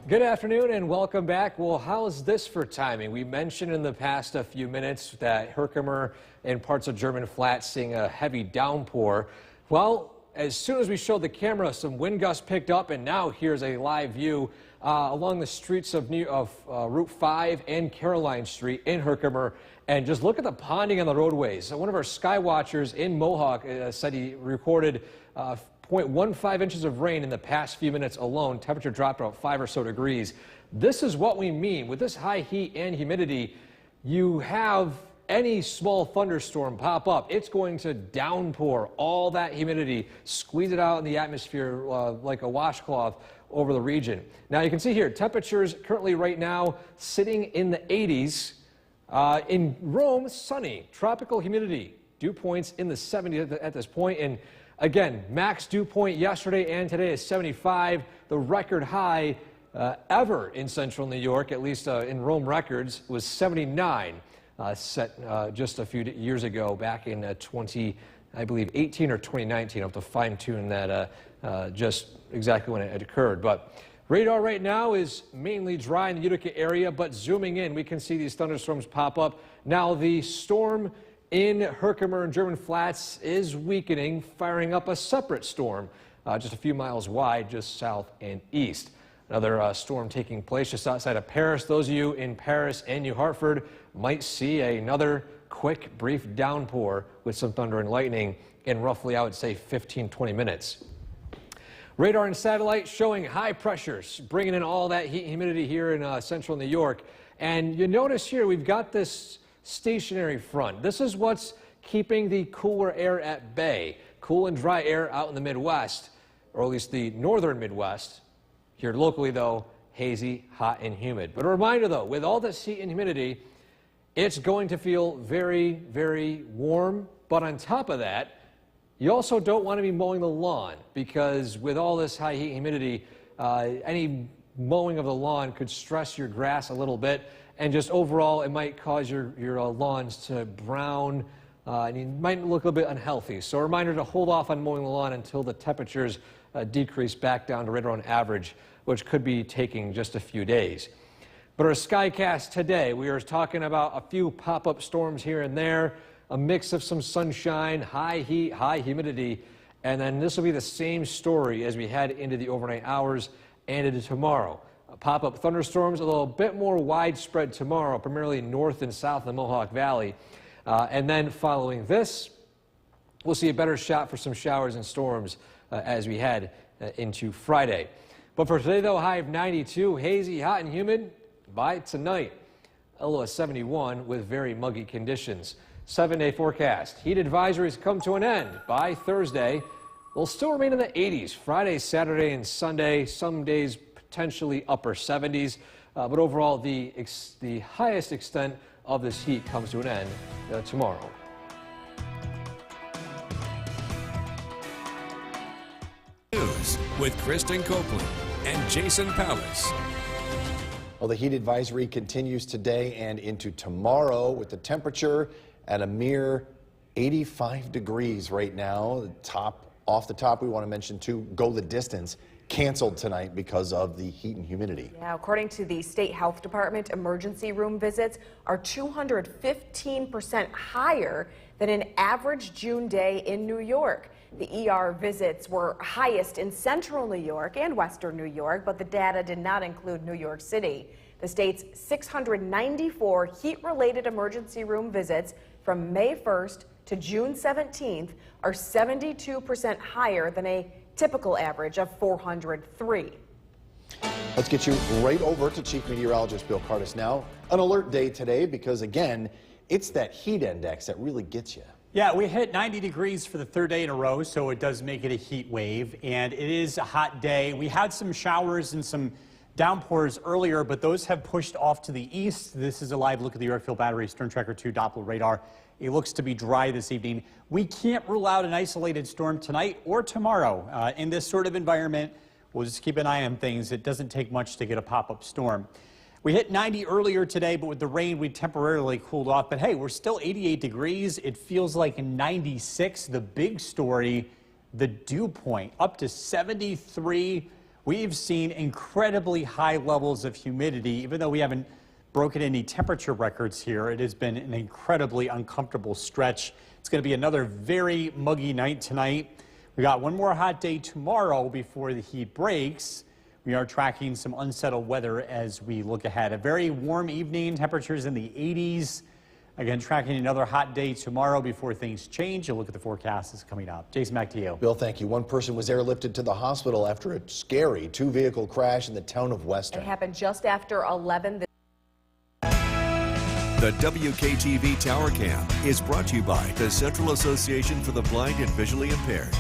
Good afternoon and welcome back. Well, how's this for timing? We mentioned in the past a few minutes that Herkimer and parts of German Flats seeing a heavy downpour. Well, as soon as we showed the camera, some wind gusts picked up, and now here's a live view along the streets of Route 5 and Caroline Street in Herkimer. And just look at the ponding on the roadways. So one of our sky watchers in Mohawk said he recorded 0.15 inches of rain in the past few minutes alone. Temperature dropped about 5 or so degrees. This is what we mean. With this high heat and humidity, you have any small thunderstorm pop up, it's going to downpour all that humidity, squeeze it out in the atmosphere like a washcloth over the region. Now you can see here, temperatures currently right now sitting in the 80s. In Rome, sunny, tropical humidity, dew points in the 70s at this point. And again, max dew point yesterday and today is 75. The record high ever in central New York, at least in Rome records, was 79, set just a few years ago, back in I believe 18 or 2019. I'll have to fine tune that just exactly when it occurred. But radar right now is mainly dry in the Utica area, but zooming in, we can see these thunderstorms pop up. Now the storm in Herkimer and German Flats is weakening, firing up a separate storm just a few miles wide, just south and east. Another storm taking place just outside of Paris. Those of you in Paris and New Hartford might see another quick, brief downpour with some thunder and lightning in roughly, I would say, 15-20 minutes. Radar and satellite showing high pressures, bringing in all that heat and humidity here in central New York. And you notice here we've got this stationary front. This is what's keeping the cooler air at bay. Cool and dry air out in the Midwest, or at least the northern Midwest. Here locally, though, hazy, hot, and humid. But a reminder, though, with all this heat and humidity, it's going to feel very, very warm. But on top of that, you also don't want to be mowing the lawn, because with all this high heat and humidity, any mowing of the lawn could stress your grass a little bit. And just overall, it might cause your lawns to brown, and you might look a little bit unhealthy. So a reminder to hold off on mowing the lawn until the temperatures decrease back down to right around average, which could be taking just a few days. But our Skycast today, we are talking about a few pop-up storms here and there, a mix of some sunshine, high heat, high humidity, and then this will be the same story as we head into the overnight hours and into tomorrow. Pop-up thunderstorms a little bit more widespread tomorrow, primarily north and south of the Mohawk Valley. And then following this, we'll see a better shot for some showers and storms as we head into Friday. But for today, though, high of 92, hazy, hot, and humid. By tonight, a low of 71 with very muggy conditions. 7-day forecast. Heat advisories come to an end by Thursday. They'll still remain in the 80s Friday, Saturday, and Sunday. Some days potentially upper 70s. But overall, the highest extent of this heat comes to an end tomorrow. News with Kristen Copeland and Jason Pallas. Well, the heat advisory continues today and into tomorrow with the temperature at a mere 85 degrees right now. Off the top, we want to mention too, go the distance. canceled tonight because of the heat and humidity. Yeah, according to the State Health Department, emergency room visits are 215% higher than an average June day in New York. The ER visits were highest in central New York and western New York, but the data did not include New York City. The state's 694 heat-related emergency room visits from May 1st to June 17th are 72% higher than a typical average of 403. Let's get you right over to Chief Meteorologist Bill Cardis now. An alert day today because, again, it's that heat index that really gets you. Yeah, we hit 90 degrees for the third day in a row, so it does make it a heat wave, and it is a hot day. We had some showers and some downpours earlier, but those have pushed off to the east. This is a live look at the Yorkville Battery Stern Tracker 2 Doppler radar. It looks to be dry this evening. We can't rule out an isolated storm tonight or tomorrow. In this sort of environment, we'll just keep an eye on things. It doesn't take much to get a pop-up storm. We hit 90 earlier today, but with the rain, we temporarily cooled off. But hey, we're still 88 degrees. It feels like 96. The big story, the dew point, up to 73. We've seen incredibly high levels of humidity. Even though we haven't broken any temperature records here, it has been an incredibly uncomfortable stretch. It's going to be another very muggy night tonight. We got one more hot day tomorrow before the heat breaks. We are tracking some unsettled weather as we look ahead. A very warm evening, temperatures in the 80s. Again, tracking another hot day tomorrow before things change. You'll look at the forecast that's coming up. Jason, back to you. Bill, thank you. One person was airlifted to the hospital after a scary two-vehicle crash in the town of Weston. It happened just after 11. The WKTV Tower Cam is brought to you by the Central Association for the Blind and Visually Impaired.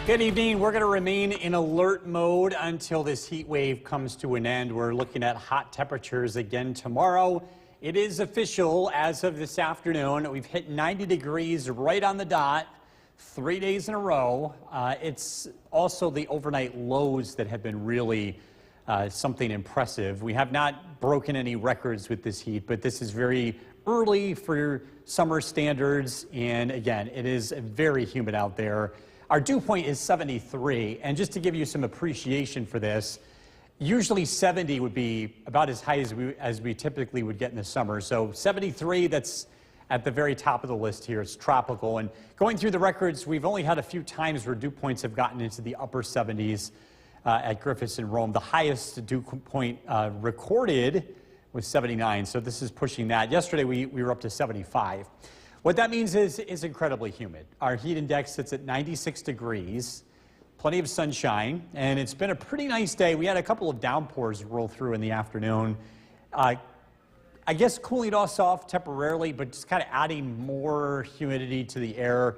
Good evening. We're going to remain in alert mode until this heat wave comes to an end. We're looking at hot temperatures again tomorrow. It is official as of this afternoon. We've hit 90 degrees right on the dot 3 days in a row. It's also the overnight lows that have been really something impressive. We have not broken any records with this heat, but this is very early for summer standards. And again, it is very humid out there. Our dew point is 73, and just to give you some appreciation for this, usually 70 would be about as high as we typically would get in the summer. So 73, that's at the very top of the list here. It's tropical. And going through the records, we've only had a few times where dew points have gotten into the upper 70s at Griffiths and Rome. The highest dew point recorded was 79, so this is pushing that. Yesterday, we were up to 75. What that means is it's incredibly humid. Our heat index sits at 96 degrees, plenty of sunshine, and it's been a pretty nice day. We had a couple of downpours roll through in the afternoon. I guess cooling us off temporarily, but just kind of adding more humidity to the air.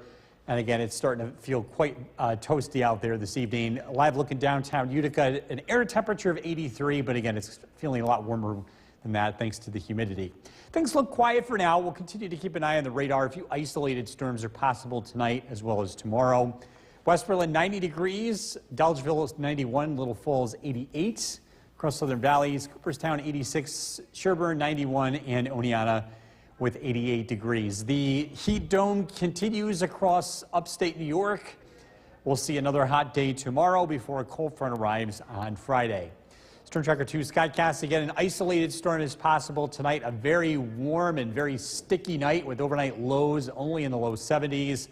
And again, it's starting to feel quite toasty out there this evening. Live look in downtown Utica, an air temperature of 83, but again, it's feeling a lot warmer than that thanks to the humidity. Things look quiet for now. We'll continue to keep an eye on the radar. A few isolated storms are possible tonight as well as tomorrow. West Berlin 90 degrees, Dolgeville is 91, Little Falls 88, across Southern Valleys, Cooperstown 86, Sherburne 91, and Oneonta with 88 degrees. The heat dome continues across upstate New York. We'll see another hot day tomorrow before a cold front arrives on Friday. Storm Tracker 2 Skycast, again, an isolated storm is possible tonight. A very warm and very sticky night with overnight lows only in the low 70s.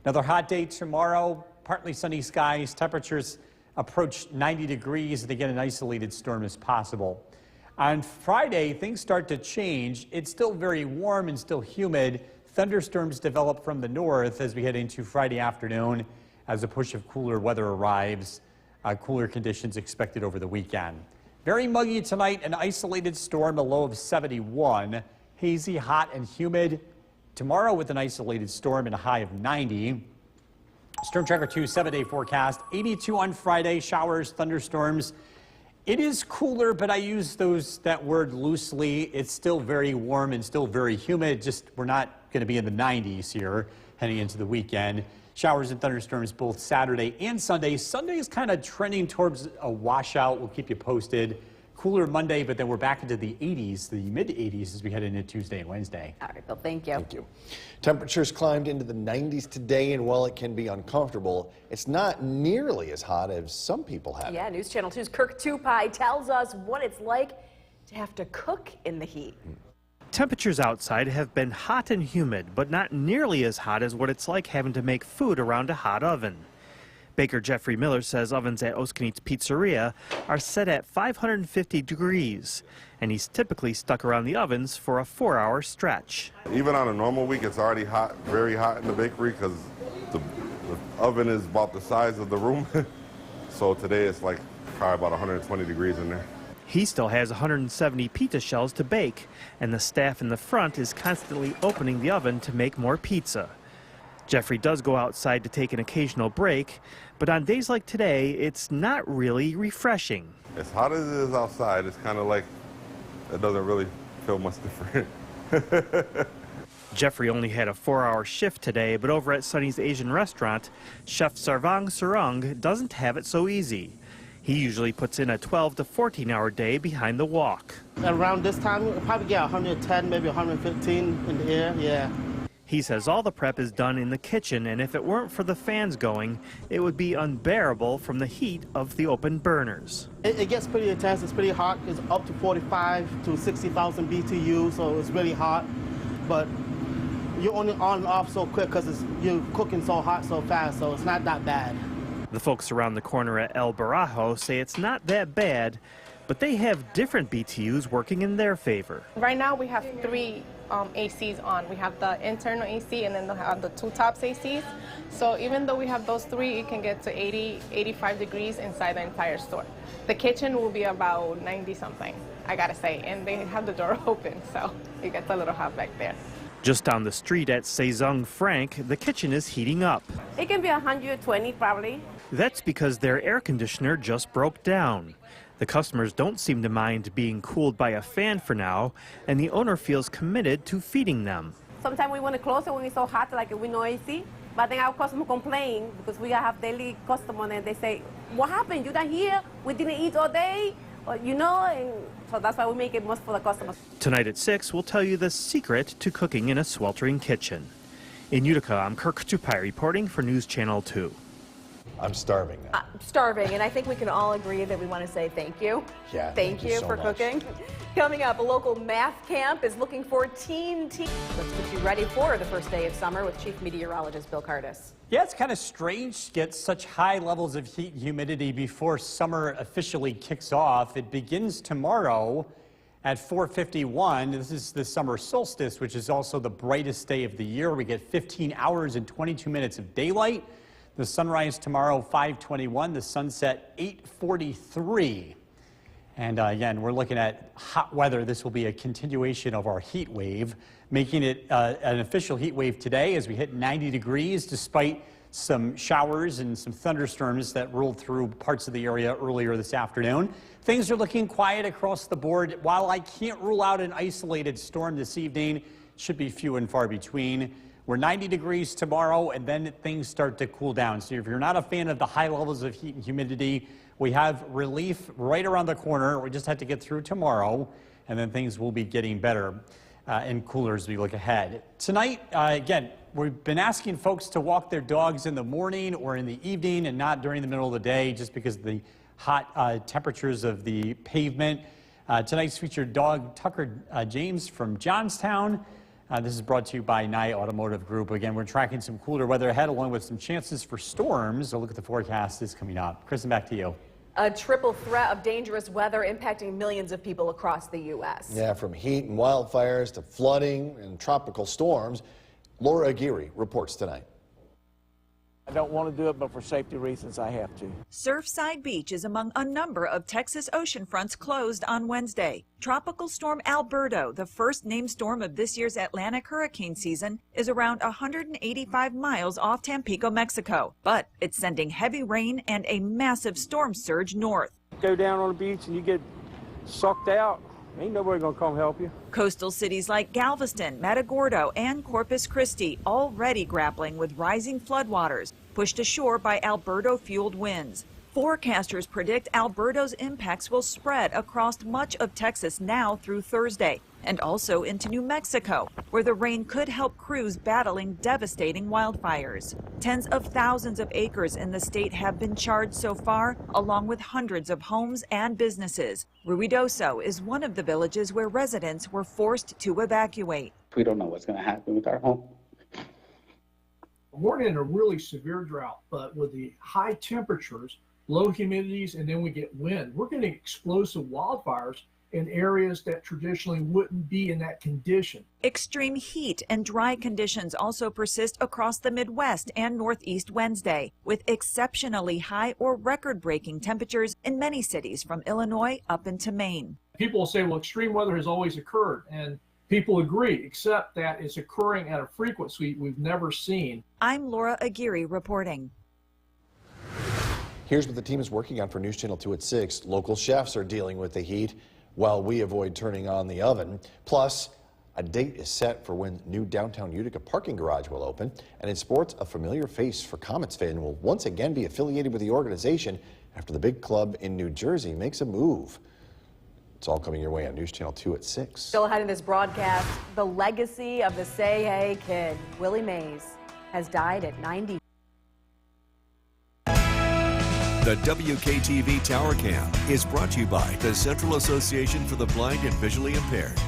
Another hot day tomorrow, partly sunny skies. Temperatures approach 90 degrees, and again, an isolated storm is possible. On Friday, things start to change. It's still very warm and still humid. Thunderstorms develop from the north as we head into Friday afternoon as a push of cooler weather arrives. Cooler conditions expected over the weekend. Very muggy tonight, an isolated storm, a low of 71. Hazy, hot, and humid. Tomorrow with an isolated storm and a high of 90. Storm Tracker 2 7-day forecast. 82 on Friday, showers, thunderstorms. It is cooler, but I use that word loosely. It's still very warm and still very humid. Just we're not going to be in the 90s here heading into the weekend. Showers and thunderstorms both Saturday and Sunday. Sunday is kind of trending towards a washout. We'll keep you posted. cooler Monday, but then we're back into the 80s, the mid-80s as we head into Tuesday and Wednesday. All right, Bill, thank you. Thank you. Temperatures climbed into the 90s today, and while it can be uncomfortable, it's not nearly as hot as some people have. Yeah, News Channel 2's Kirk Tupai tells us what it's like to have to cook in the heat. Temperatures outside have been hot and humid, but not nearly as hot as what it's like having to make food around a hot oven. Baker Jeffrey Miller says ovens at Oskanitz Pizzeria are set at 550 degrees, and he's typically stuck around the ovens for a 4-hour stretch. Even on a normal week, it's already hot, very hot in the bakery because the oven is about the size of the room. So today it's like probably about 120 degrees in there. He still has 170 pizza shells to bake, and the staff in the front is constantly opening the oven to make more pizza. Jeffrey does go outside to take an occasional break, but on days like today, it's not really refreshing. As hot as it is outside, it's kind of like it doesn't really feel much different. Jeffrey only had a 4-hour shift today, but over at Sonny's Asian restaurant, Chef Sarvang Surung doesn't have it so easy. He usually puts in a 12 to 14-hour day behind the wok. Around this time, we'll probably get 110, maybe 115 in the air, yeah. He says all the prep is done in the kitchen, and if it weren't for the fans going, it would be unbearable from the heat of the open burners. It gets pretty intense. It's pretty hot. It's up to 45 to 60,000 BTU, so it's really hot. But you're only on and off so quick because you're cooking so hot so fast, so it's not that bad. The folks around the corner at El Barajo say it's not that bad, but they have different BTUs working in their favor. Right now we have 3 ACs on. We have the internal AC and then we have the 2 tops ACs. So even though we have those 3, it can get to 80, 85 degrees inside the entire store. The kitchen will be about 90 something, I gotta say, and they have the door open, so it gets a little hot back there. Just down the street at Saison Frank, the kitchen is heating up. It can be 120 probably. That's because their air conditioner just broke down. The customers don't seem to mind being cooled by a fan for now, and the owner feels committed to feeding them. Sometimes we want to close it when it's so hot, like with no AC. But then our customers complain because we have daily customers and they say, what happened? You're not here? We didn't eat all day? Or, you know, and so that's why we make it most for the customers. Tonight at 6, we'll tell you the secret to cooking in a sweltering kitchen. In Utica, I'm Kirk Tupai reporting for News Channel 2. I'm starving now. Starving, and I think we can all agree that we want to say thank you. Yeah, thank you so for much. cooking. Coming up, a local math camp is looking for teen teachers. Let's get you ready for the first day of summer with Chief Meteorologist Bill Curtis. Yeah, it's kind of strange to get such high levels of heat and humidity before summer officially kicks off. It begins tomorrow at 4:51. This is the summer solstice, which is also the brightest day of the year. We get 15 hours and 22 minutes of daylight. The sunrise tomorrow, 5:21. The sunset, 8:43. And again, we're looking at hot weather. This will be a continuation of our heat wave, making it an official heat wave today as we hit 90 degrees, despite some showers and some thunderstorms that rolled through parts of the area earlier this afternoon. Things are looking quiet across the board. While I can't rule out an isolated storm this evening, it should be few and far between. We're 90 degrees tomorrow, and then things start to cool down. So if you're not a fan of the high levels of heat and humidity, we have relief right around the corner. We just have to get through tomorrow, and then things will be getting better and cooler as we look ahead. Tonight, again, we've been asking folks to walk their dogs in the morning or in the evening and not during the middle of the day just because of the hot temperatures of the pavement. Tonight's featured dog Tucker James from Johnstown. This is brought to you by Nye Automotive Group. Again, we're tracking some cooler weather ahead along with some chances for storms. A look at the forecast is coming up. Kristen, back to you. A triple threat of dangerous weather impacting millions of people across the U.S. Yeah, from heat and wildfires to flooding and tropical storms. Laura Aguirre reports tonight. I don't want to do it, but for safety reasons, I have to. Surfside Beach is among a number of Texas ocean fronts closed on Wednesday. Tropical storm Alberto, the first named storm of this year's Atlantic hurricane season, is around 185 miles off Tampico, Mexico. But it's sending heavy rain and a massive storm surge north. Go down on the beach and you get sucked out. Ain't nobody gonna come help you. Coastal cities like Galveston, Matagordo, and Corpus Christi already grappling with rising floodwaters, pushed ashore by Alberto-fueled winds. Forecasters predict Alberto's impacts will spread across much of Texas now through Thursday, and also into New Mexico, where the rain could help crews battling devastating wildfires. Tens of thousands of acres in the state have been charred so far, along with hundreds of homes and businesses. Ruidoso is one of the villages where residents were forced to evacuate. We don't know what's going to happen with our home. We're in a really severe drought, but with the high temperatures, low humidities, and then we get wind, we're getting explosive wildfires in areas that traditionally wouldn't be in that condition. Extreme heat and dry conditions also persist across the Midwest and Northeast Wednesday, with exceptionally high or record-breaking temperatures in many cities from Illinois up into Maine. People will say, well, extreme weather has always occurred, and people agree, except that it's occurring at a frequency we've never seen. I'm Laura Aguirre reporting. Here's what the team is working on for News Channel 2 at 6. Local chefs are dealing with the heat while we avoid turning on the oven. Plus, a date is set for when new downtown Utica parking garage will open. And in sports, a familiar face for Comets fan will once again be affiliated with the organization after the big club in New Jersey makes a move. It's all coming your way on News Channel 2 at 6. Still ahead in this broadcast, the legacy of the Say Hey Kid, Willie Mays, has died at 90. The WKTV Tower Cam is brought to you by the Central Association for the Blind and Visually Impaired.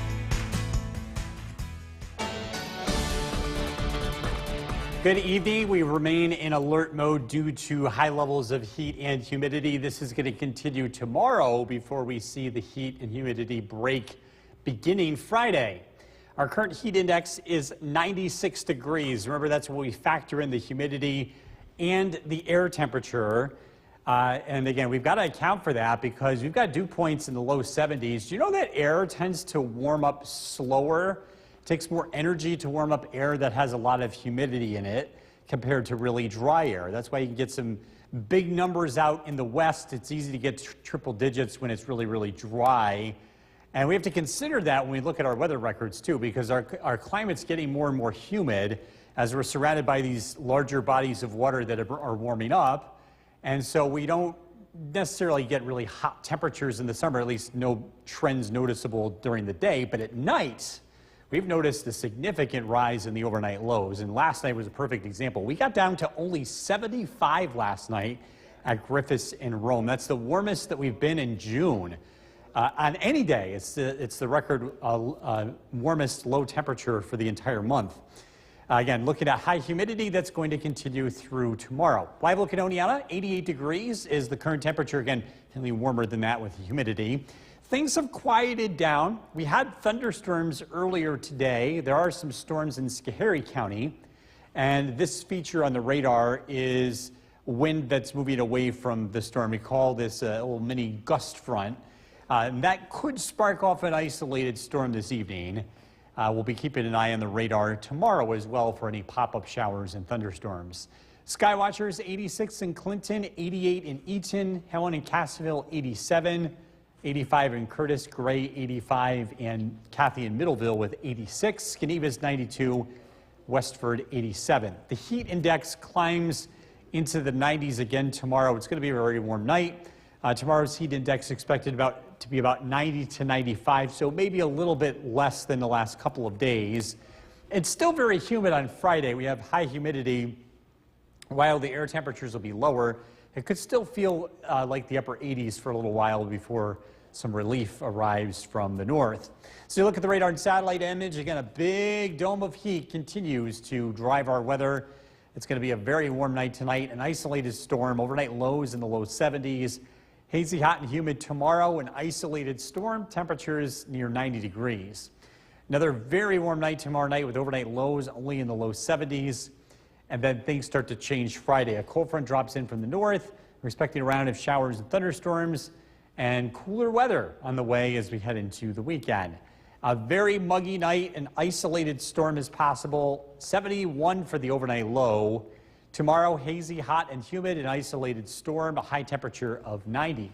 Good evening. We remain in alert mode due to high levels of heat and humidity. This is going to continue tomorrow before we see the heat and humidity break beginning Friday. Our current heat index is 96 degrees. Remember, that's where we factor in the humidity and the air temperature. And again, we've got to account for that because we've got dew points in the low 70s. Do you know that air tends to warm up slower? It takes more energy to warm up air that has a lot of humidity in it compared to really dry air. That's why you can get some big numbers out in the west. It's easy to get triple digits when it's really, really dry. And we have to consider that when we look at our weather records too, because our climate's getting more and more humid as we're surrounded by these larger bodies of water that are warming up. And so we don't necessarily get really hot temperatures in the summer, at least no trends noticeable during the day. But at night, we've noticed a significant rise in the overnight lows. And last night was a perfect example. We got down to only 75 last night at Griffiths in Rome. That's the warmest that we've been in June. On any day, it's the record warmest low temperature for the entire month. Again, looking at high humidity, that's going to continue through tomorrow. Live look at Oneonta, 88 degrees is the current temperature. Again, really warmer than that with the humidity. Things have quieted down. We had thunderstorms earlier today. There are some storms in Schoharie County. And this feature on the radar is wind that's moving away from the storm. We call this a little mini gust front. And that could spark off an isolated storm this evening. We'll be keeping an eye on the radar tomorrow as well for any pop-up showers and thunderstorms. Skywatchers 86 in Clinton, 88 in Eaton, Helen and Cassville 87, 85 in Curtis, Gray 85, and Kathy in Middleville with 86, Genevas 92, Westford 87. The heat index climbs into the 90s again tomorrow. It's going to be a very warm night. Tomorrow's heat index expected to be about 90 to 95, so maybe a little bit less than the last couple of days. It's still very humid on Friday. We have high humidity. While the air temperatures will be lower, it could still feel like the upper 80s for a little while before some relief arrives from the north. So you look at the radar and satellite image, again, a big dome of heat continues to drive our weather. It's going to be a very warm night tonight, an isolated storm, overnight lows in the low 70s. Hazy, hot, and humid tomorrow, an isolated storm, temperatures near 90 degrees. Another very warm night tomorrow night with overnight lows only in the low 70s. And then things start to change Friday. A cold front drops in from the north. We're expecting a round of showers and thunderstorms and cooler weather on the way as we head into the weekend. A very muggy night, an isolated storm is possible. 71 for the overnight low. Tomorrow, hazy, hot, and humid, an isolated storm, a high temperature of 90.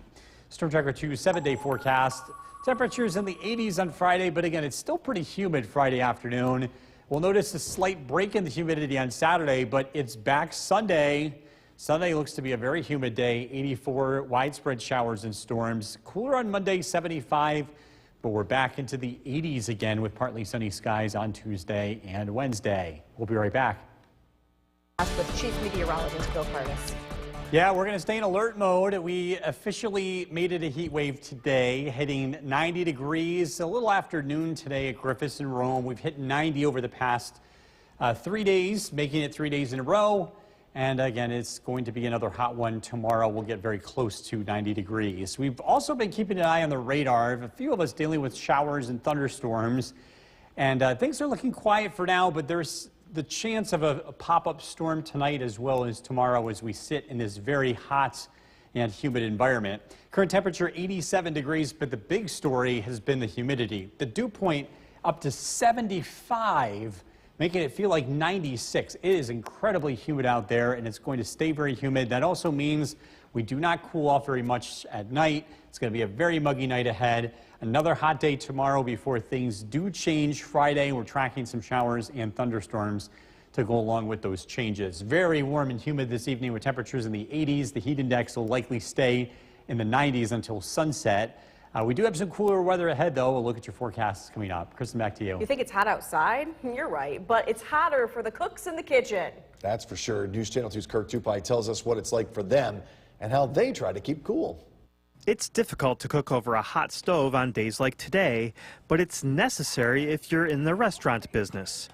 Storm Tracker 2's 7-day forecast. Temperatures in the 80s on Friday, but again, it's still pretty humid Friday afternoon. We'll notice a slight break in the humidity on Saturday, but it's back Sunday. Sunday looks to be a very humid day, 84, widespread showers and storms. Cooler on Monday, 75, but we're back into the 80s again with partly sunny skies on Tuesday and Wednesday. We'll be right back. With Chief Meteorologist Bill Curtis. Yeah, we're going to stay in alert mode. We officially made it a heat wave today, hitting 90 degrees a little after noon today at Griffiths and Rome. We've hit 90 over the past 3 days, making it 3 days in a row. And again, it's going to be another hot one tomorrow. We'll get very close to 90 degrees. We've also been keeping an eye on the radar. A few of us dealing with showers and thunderstorms. And things are looking quiet for now, but there's the chance of a pop-up storm tonight as well as tomorrow as we sit in this very hot and humid environment. Current temperature 87 degrees, but the big story has been the humidity. The dew point up to 75, making it feel like 96. It is incredibly humid out there, and it's going to stay very humid. That also means we do not cool off very much at night. It's going to be a very muggy night ahead. Another hot day tomorrow before things do change Friday. We're tracking some showers and thunderstorms to go along with those changes. Very warm and humid this evening with temperatures in the 80s. The heat index will likely stay in the 90s until sunset. We do have some cooler weather ahead, though. We'll look at your forecasts coming up. Kristen, back to you. You think it's hot outside? You're right, but it's hotter for the cooks in the kitchen. That's for sure. News Channel 2's Kirk Tupai tells us what it's like for them and how they try to keep cool. It's difficult to cook over a hot stove on days like today, but it's necessary if you're in the restaurant business.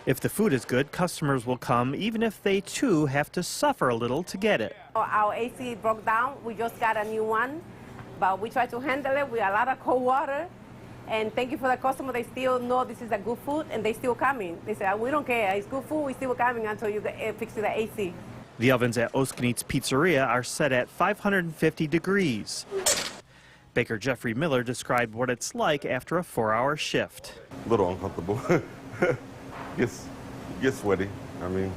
If the food is good, customers will come even if they too have to suffer a little to get it. Our AC broke down. We just got a new one, but we try to handle it with a lot of cold water. And thank you for the customer. They still know this is a good food, and they still coming. They say, we don't care. It's good food. We still coming until you fix the AC. The ovens at Oskanits Pizzeria are set at 550 degrees. Baker Jeffrey Miller described what it's like after a 4-hour shift. A little uncomfortable. Gets sweaty. I mean,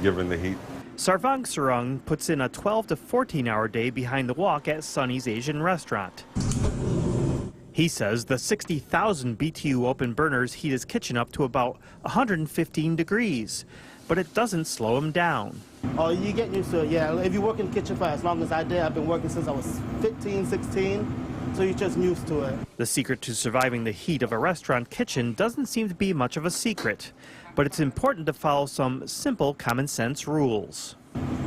given the heat. Sarvang Surung puts in a 12 to 14-hour day behind the wok at Sonny's Asian restaurant. He says the 60,000 BTU open burners heat his kitchen up to about 115 degrees, but it doesn't slow him down. Oh, you get used to it, yeah. If you work in the kitchen for as long as I did, I've been working since I was 15, 16, so you're just used to it. The secret to surviving the heat of a restaurant kitchen doesn't seem to be much of a secret, but it's important to follow some simple common sense rules.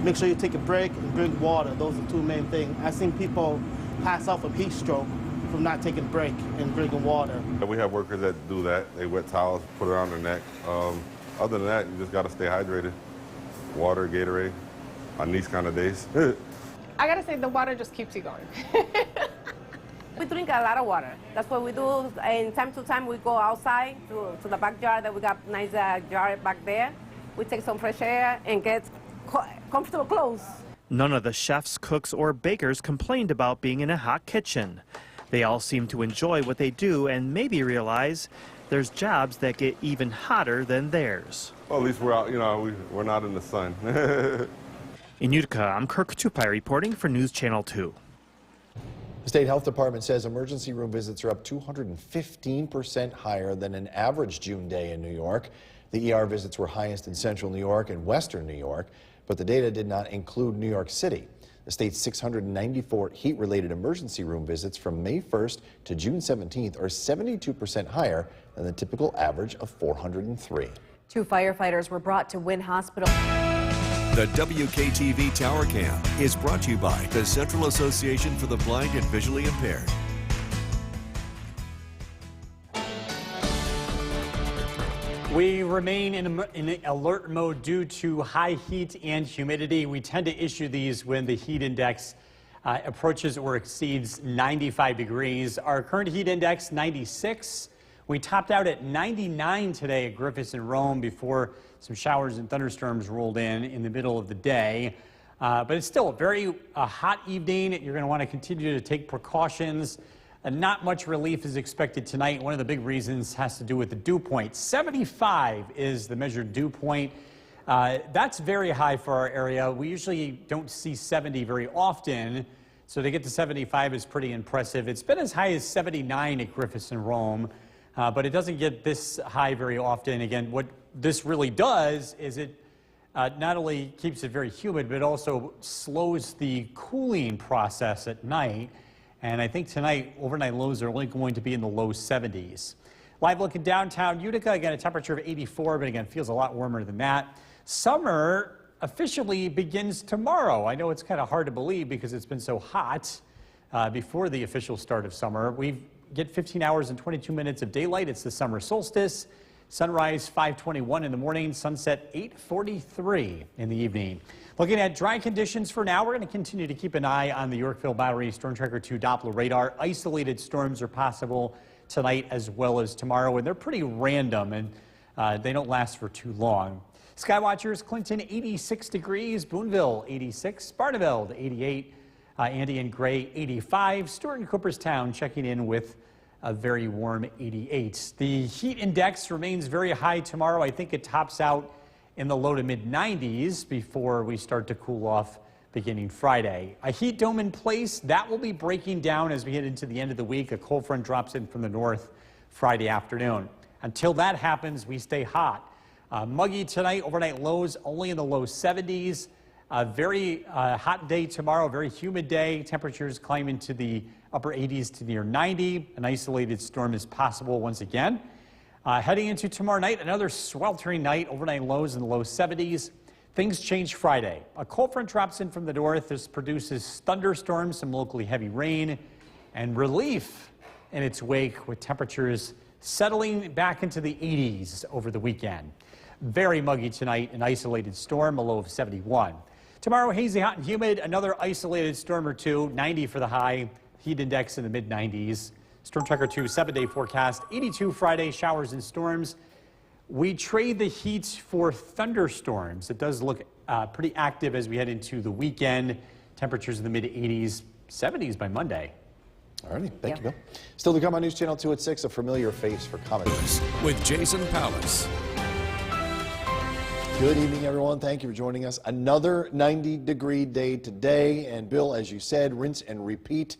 Make sure you take a break and drink water. Those are the two main things. I've seen people pass out of heat stroke from not taking a break and drinking water. We have workers that do that. They wet towels, put it around their neck. Other than that, you just got to stay hydrated. Water, Gatorade, on these kind of days. I gotta say, the water just keeps you going. We drink a lot of water. That's what we do. And time to time, we go outside to the backyard. That we got nice jar back there. We take some fresh air and get comfortable clothes. None of the chefs, cooks, or bakers complained about being in a hot kitchen. They all seem to enjoy what they do and maybe realize there's jobs that get even hotter than theirs. Well, at least we're out, we're not in the sun. In Utica, I'm Kirk Tupai reporting for News Channel 2. The state health department says emergency room visits are up 215% higher than an average June day in New York. The ER visits were highest in central New York and western New York, but the data did not include New York City. The state's 694 heat-related emergency room visits from May 1st to June 17th are 72% higher than the typical average of 403. 2 firefighters were brought to Wynn Hospital. The WKTV Tower Cam is brought to you by the Central Association for the Blind and Visually Impaired. We remain in alert mode due to high heat and humidity. We tend to issue these when the heat index approaches or exceeds 95 degrees. Our current heat index, 96. We topped out at 99 today at Griffiths and Rome before some showers and thunderstorms rolled in the middle of the day. But it's still a very hot evening. You're going to want to continue to take precautions. Not much relief is expected tonight. One of the big reasons has to do with the dew point. 75 is the measured dew point. That's very high for our area. We usually don't see 70 very often, so to get to 75 is pretty impressive. It's been as high as 79 at Griffiths and Rome, but it doesn't get this high very often. Again, what this really does is it not only keeps it very humid, but also slows the cooling process at night. And I think tonight, overnight lows are only going to be in the low 70s. Live look at downtown Utica, again, a temperature of 84, but again, feels a lot warmer than that. Summer officially begins tomorrow. I know it's kind of hard to believe because it's been so hot before the official start of summer. We get 15 hours and 22 minutes of daylight. It's the summer solstice. Sunrise 5:21 in the morning, sunset 8:43 in the evening. Looking at dry conditions for now, we're going to continue to keep an eye on the Yorkville Battery Storm Tracker 2 Doppler radar. Isolated storms are possible tonight as well as tomorrow, and they're pretty random, and they don't last for too long. Skywatchers, Clinton 86 degrees, Boonville 86, Barneveld 88, Andy and Gray 85, Stewart and Cooperstown checking in with a very warm 88. The heat index remains very high tomorrow. I think it tops out in the low to mid 90s before we start to cool off beginning Friday. A heat dome in place, that will be breaking down as we head into the end of the week. A cold front drops in from the north Friday afternoon. Until that happens, we stay hot. Muggy tonight, overnight lows only in the low 70s. A very hot day tomorrow, very humid day. Temperatures climb into the upper 80s to near 90. An isolated storm is possible once again. Heading into tomorrow night, another sweltering night, overnight lows in the low 70s. Things change Friday. A cold front drops in from the north. This produces thunderstorms, some locally heavy rain, and relief in its wake with temperatures settling back into the 80s over the weekend. Very muggy tonight, an isolated storm, a low of 71. Tomorrow, hazy, hot, and humid, another isolated storm or two, 90 for the high, heat index in the mid-90s. Storm Tracker 2 7-day forecast, 82 Friday, showers and storms. We trade the heat for thunderstorms. It does look pretty active as we head into the weekend. Temperatures in the mid-80s, 70s by Monday. All righty, thank you, Bill. Still to come on News Channel 2 at 6, a familiar face for comedy. With Jason Palace. Good evening, everyone. Thank you for joining us. Another 90-degree day today. And Bill, as you said, rinse and repeat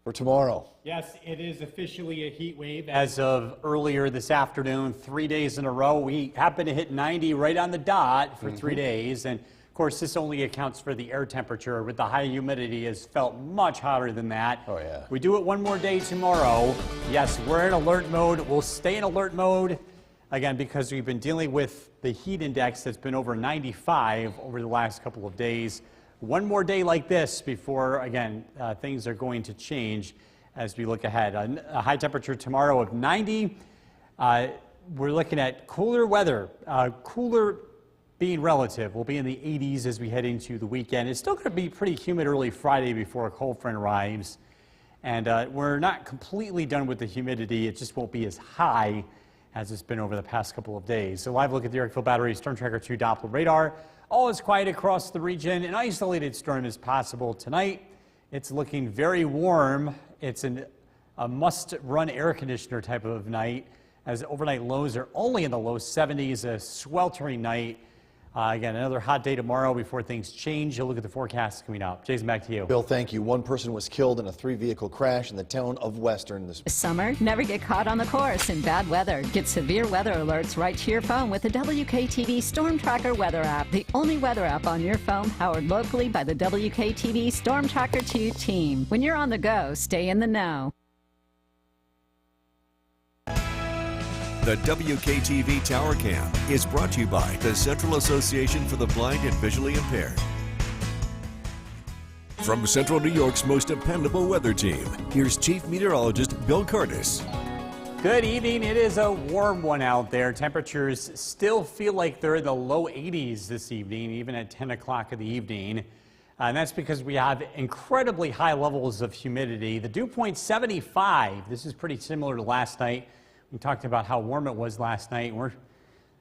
for tomorrow. Yes, it is officially a heat wave. As of earlier this afternoon, 3 days in a row, we happen to hit 90 right on the dot for 3 days. And of course, this only accounts for the air temperature. With the high humidity, has felt much hotter than that. Oh, yeah. We do it one more day tomorrow. Yes, we're in alert mode. We'll stay in alert mode. Again, because we've been dealing with the heat index that's been over 95 over the last couple of days. One more day like this before, again, things are going to change as we look ahead. A high temperature tomorrow of 90. We're looking at cooler weather. Cooler being relative. We'll be in the 80s as we head into the weekend. It's still going to be pretty humid early Friday before a cold front arrives. And we're not completely done with the humidity. It just won't be as high as it's been over the past couple of days. So live look at the Yorkville Battery Storm Tracker 2 Doppler radar. All is quiet across the region. An isolated storm is possible tonight. It's looking very warm. It's a must-run air conditioner type of night, as overnight lows are only in the low 70s, a sweltering night. Again, another hot day tomorrow before things change. You'll look at the forecast coming up. Jason, back to you. Bill, thank you. One person was killed in a 3-vehicle crash in the town of Western this summer. Never get caught on the course in bad weather. Get severe weather alerts right to your phone with the WKTV Storm Tracker weather app, the only weather app on your phone powered locally by the WKTV Storm Tracker 2 team. When you're on the go, stay in the know. The WKTV Tower Cam is brought to you by the Central Association for the Blind and Visually Impaired. From Central New York's most dependable weather team, here's Chief Meteorologist Bill Curtis. Good evening. It is a warm one out there. Temperatures still feel like they're in the low 80s this evening, even at 10 o'clock in the evening. And that's because we have incredibly high levels of humidity. The dew point 75. This is pretty similar to last night. We talked about how warm it was last night. We're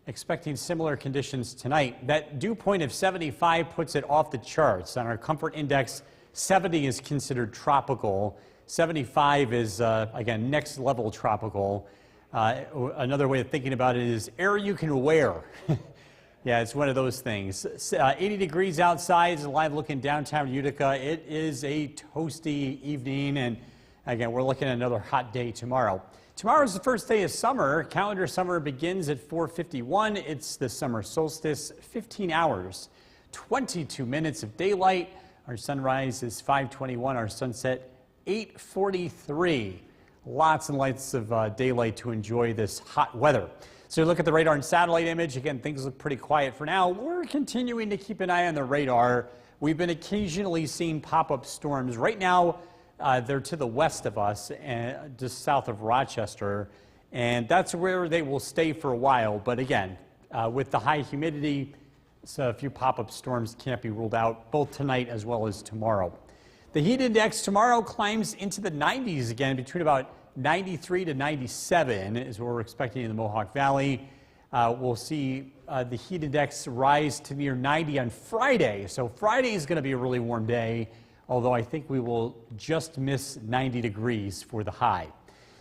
expecting similar conditions tonight. That dew point of 75 puts it off the charts. On our comfort index, 70 is considered tropical. 75 is, again, next level tropical. Another way of thinking about it is air you can wear. Yeah, it's one of those things. 80 degrees outside, is live looking downtown Utica. It is a toasty evening, and Again, we're looking at another hot day tomorrow. Tomorrow is the first day of summer. Calendar summer begins at 4:51. It's the summer solstice, 15 hours, 22 minutes of daylight. Our sunrise is 5:21. Our sunset, 8:43. Lots and lots of daylight to enjoy this hot weather. So you look at the radar and satellite image. Again, things look pretty quiet for now. We're continuing to keep an eye on the radar. We've been occasionally seeing pop-up storms. Right now, they're to the west of us, and just south of Rochester, and that's where they will stay for a while. But again, with the high humidity, so a few pop-up storms can't be ruled out, both tonight as well as tomorrow. The heat index tomorrow climbs into the 90s again, between about 93 to 97 is what we're expecting in the Mohawk Valley. We'll see the heat index rise to near 90 on Friday. So Friday is going to be a really warm day, although I think we will just miss 90 degrees for the high.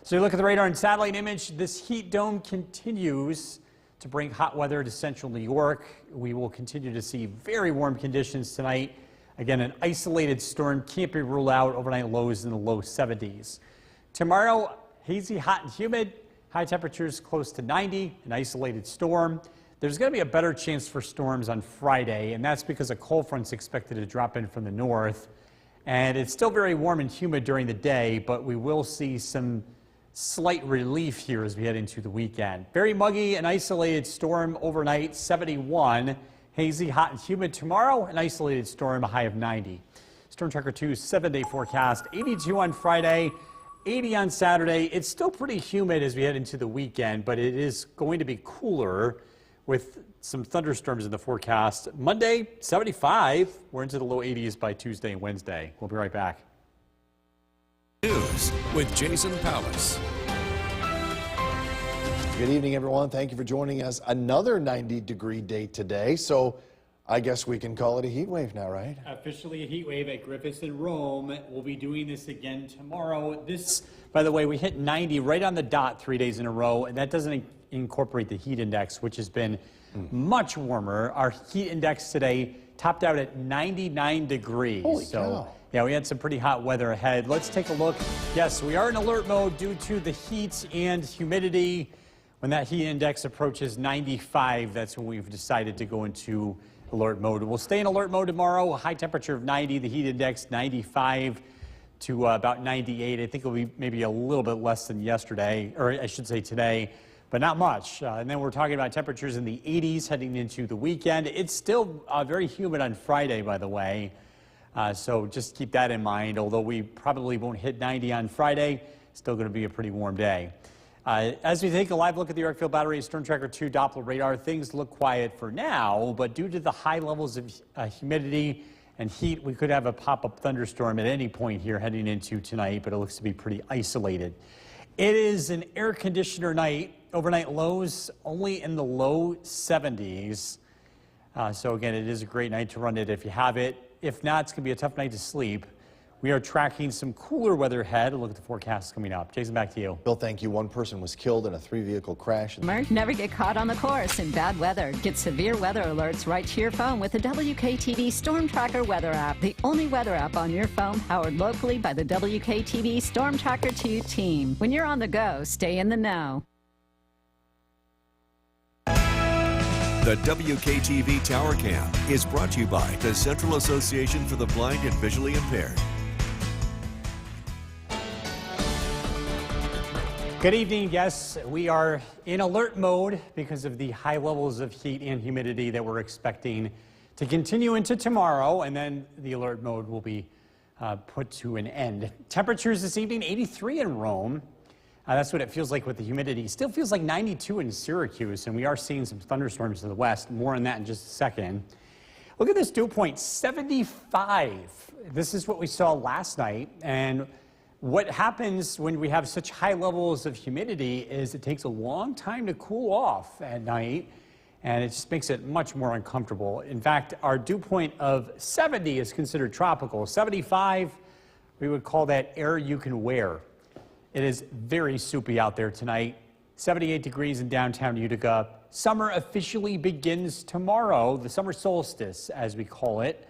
So you look at the radar and satellite image, this heat dome continues to bring hot weather to central New York. We will continue to see very warm conditions tonight. Again, an isolated storm can't be ruled out. Overnight lows in the low 70s. Tomorrow, hazy, hot, and humid. High temperatures close to 90, an isolated storm. There's going to be a better chance for storms on Friday, and that's because a cold front's expected to drop in from the north. And it's still very warm and humid during the day, but we will see some slight relief here as we head into the weekend. Very muggy, an isolated storm overnight, 71. Hazy, hot, and humid tomorrow, an isolated storm, a high of 90. Storm Tracker 2's 7-day forecast, 82 on Friday, 80 on Saturday. It's still pretty humid as we head into the weekend, but it is going to be cooler with some thunderstorms in the forecast. Monday, 75. We're into the low 80s by Tuesday and Wednesday. We'll be right back. News with Jason Palace. Good evening, everyone. Thank you for joining us. Another 90-degree day today, so I guess we can call it a heat wave now, right? Officially a heat wave at Griffiths in Rome. We'll be doing this again tomorrow. This, by the way, we hit 90 right on the dot 3 days in a row, and that doesn't incorporate the heat index, which has been much warmer. Our heat index today topped out at 99 degrees. Holy cow. Yeah, we had some pretty hot weather ahead. Let's take a look. Yes, we are in alert mode due to the heat and humidity. When that heat index approaches 95, that's when we've decided to go into alert mode. We'll stay in alert mode tomorrow. A high temperature of 90, the heat index 95 to about 98. I think it'll be maybe a little bit less than yesterday, or I should say today, but not much. And then we're talking about temperatures in the 80s heading into the weekend. It's still very humid on Friday, by the way. So just keep that in mind. Although we probably won't hit 90 on Friday, still going to be a pretty warm day. As we take a live look at the Yorkville Battery Storm Tracker 2 Doppler radar, things look quiet for now, but due to the high levels of humidity and heat, we could have a pop-up thunderstorm at any point here heading into tonight, but it looks to be pretty isolated. It is an air conditioner night. Overnight lows only in the low 70s. So again, it is a great night to run it if you have it. If not, it's going to be a tough night to sleep. We are tracking some cooler weather ahead. Look at the forecast coming up. Jason, back to you. Bill, thank you. One person was killed in a 3-vehicle crash. Never get caught on the course in bad weather. Get severe weather alerts right to your phone with the WKTV Storm Tracker weather app, the only weather app on your phone powered locally by the WKTV Storm Tracker 2 team. When you're on the go, stay in the know. The WKTV Tower Cam is brought to you by the Central Association for the Blind and Visually Impaired. Good evening. Yes, we are in alert mode because of the high levels of heat and humidity that we're expecting to continue into tomorrow, and then the alert mode will be put to an end. Temperatures this evening, 83 in Rome. That's what it feels like with the humidity. Still feels like 92 in Syracuse, and we are seeing some thunderstorms to the west. More on that in just a second. Look at this dew point, 75. This is what we saw last night, and what happens when we have such high levels of humidity is it takes a long time to cool off at night, and it just makes it much more uncomfortable. In fact, our dew point of 70 is considered tropical. 75, we would call that air you can wear. It is very soupy out there tonight. 78 degrees in downtown Utica. Summer officially begins tomorrow, the summer solstice, as we call it.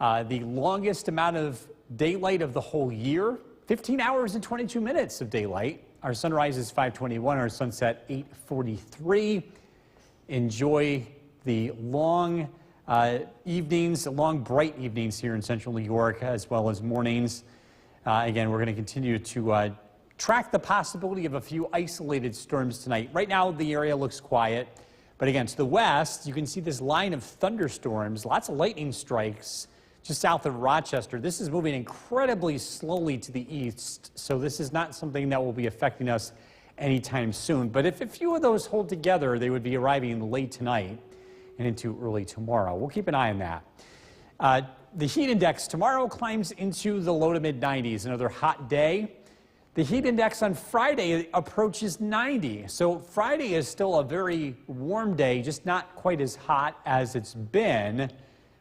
The longest amount of daylight of the whole year, 15 hours and 22 minutes of daylight. Our sunrise is 5:21, our sunset 8:43. Enjoy the long evenings, long bright evenings here in central New York, as well as mornings. Again, we're going to continue to track the possibility of a few isolated storms tonight. Right now, the area looks quiet, but again, to the west, you can see this line of thunderstorms, lots of lightning strikes just south of Rochester. This is moving incredibly slowly to the east, so this is not something that will be affecting us anytime soon. But if a few of those hold together, they would be arriving late tonight and into early tomorrow. We'll keep an eye on that. The heat index tomorrow climbs into the low to mid 90s, another hot day. The heat index on Friday approaches 90. So Friday is still a very warm day, just not quite as hot as it's been.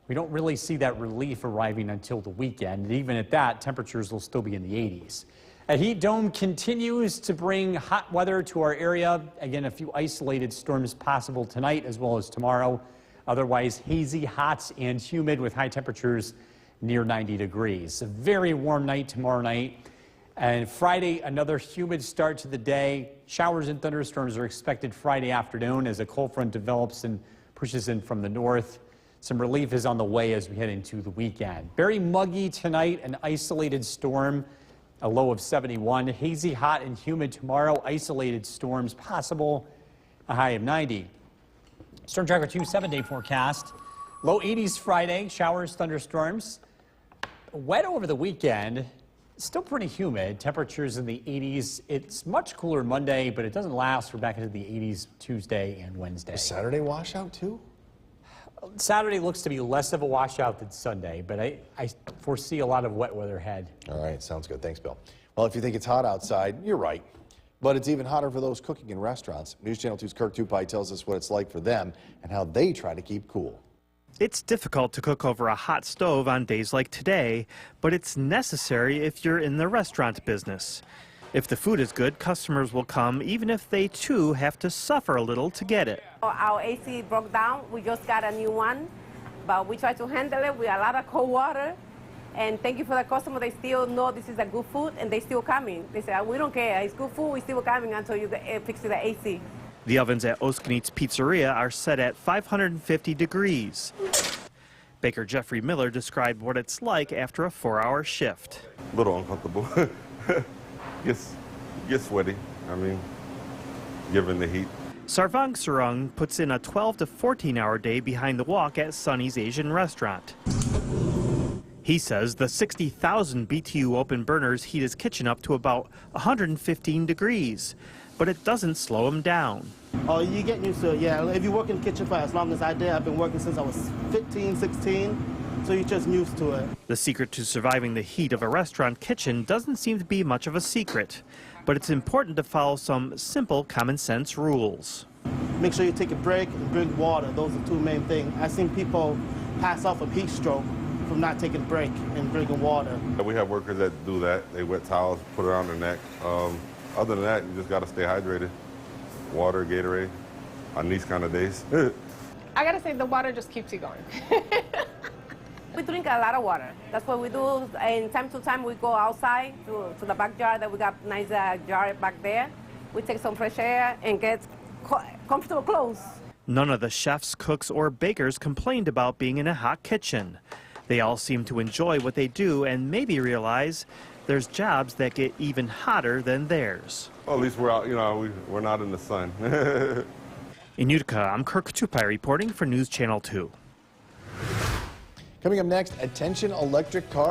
We don't really see that relief arriving until the weekend. And even at that, temperatures will still be in the 80s. A heat dome continues to bring hot weather to our area. Again, a few isolated storms possible tonight as well as tomorrow. Otherwise, hazy, hot, and humid with high temperatures near 90 degrees. A very warm night tomorrow night. And Friday, another humid start to the day. Showers and thunderstorms are expected Friday afternoon as a cold front develops and pushes in from the north. Some relief is on the way as we head into the weekend. Very muggy tonight, an isolated storm, a low of 71. Hazy, hot, and humid tomorrow. Isolated storms possible, a high of 90. Storm Tracker 2 7-day forecast. Low 80s Friday, showers, thunderstorms. Wet over the weekend. Still pretty humid, temperatures in the 80s. It's much cooler Monday, but it doesn't last. We're back into the 80s Tuesday and Wednesday. Is Saturday washout too? Saturday looks to be less of a washout than Sunday, but I foresee a lot of wet weather ahead. All right, sounds good. Thanks, Bill. Well, if you think it's hot outside, you're right. But it's even hotter for those cooking in restaurants. News Channel 2's Kirk Tupai tells us what it's like for them and how they try to keep cool. It's difficult to cook over a hot stove on days like today, but it's necessary if you're in the restaurant business. If the food is good, customers will come even if they too have to suffer a little to get it. Our AC broke down. We just got a new one, but we try to handle it with a lot of cold water. And thank you for the customer. They still know this is a good food and they still coming. They say, we don't care. It's good food. We still coming until you fix the AC. The ovens at Oskanitz Pizzeria are set at 550 degrees. Baker Jeffrey Miller described what it's like after a 4-hour shift. A little uncomfortable. Get sweaty. I mean, given the heat. Sarvang Surung puts in a 12 to 14-hour day behind the wok at Sonny's Asian restaurant. He says the 60,000 BTU open burners heat his kitchen up to about 115 degrees, but it doesn't slow him down. Oh, you get used to it, yeah. If you work in the kitchen for as long as I did, I've been working since I was 15, 16, so you're just used to it. The secret to surviving the heat of a restaurant kitchen doesn't seem to be much of a secret, but it's important to follow some simple common sense rules. Make sure you take a break and drink water. Those are the two main things. I've seen people pass off a heat stroke from not taking a break and drinking water. We have workers that do that. They wet towels, put it around their neck. Other than that, you just got to stay hydrated. Water, Gatorade, on these kind of days. I gotta say, the water just keeps you going. We drink a lot of water. That's what we do. And time to time, we go outside to the backyard that we got nice jar back there. We take some fresh air and get comfortable clothes. None of the chefs, cooks, or bakers complained about being in a hot kitchen. They all seem to enjoy what they do and maybe realize there's jobs that get even hotter than theirs. Well, at least we're out, we're not in the sun. In Utica, I'm Kirk Tupai reporting for News Channel 2. Coming up next, attention electric car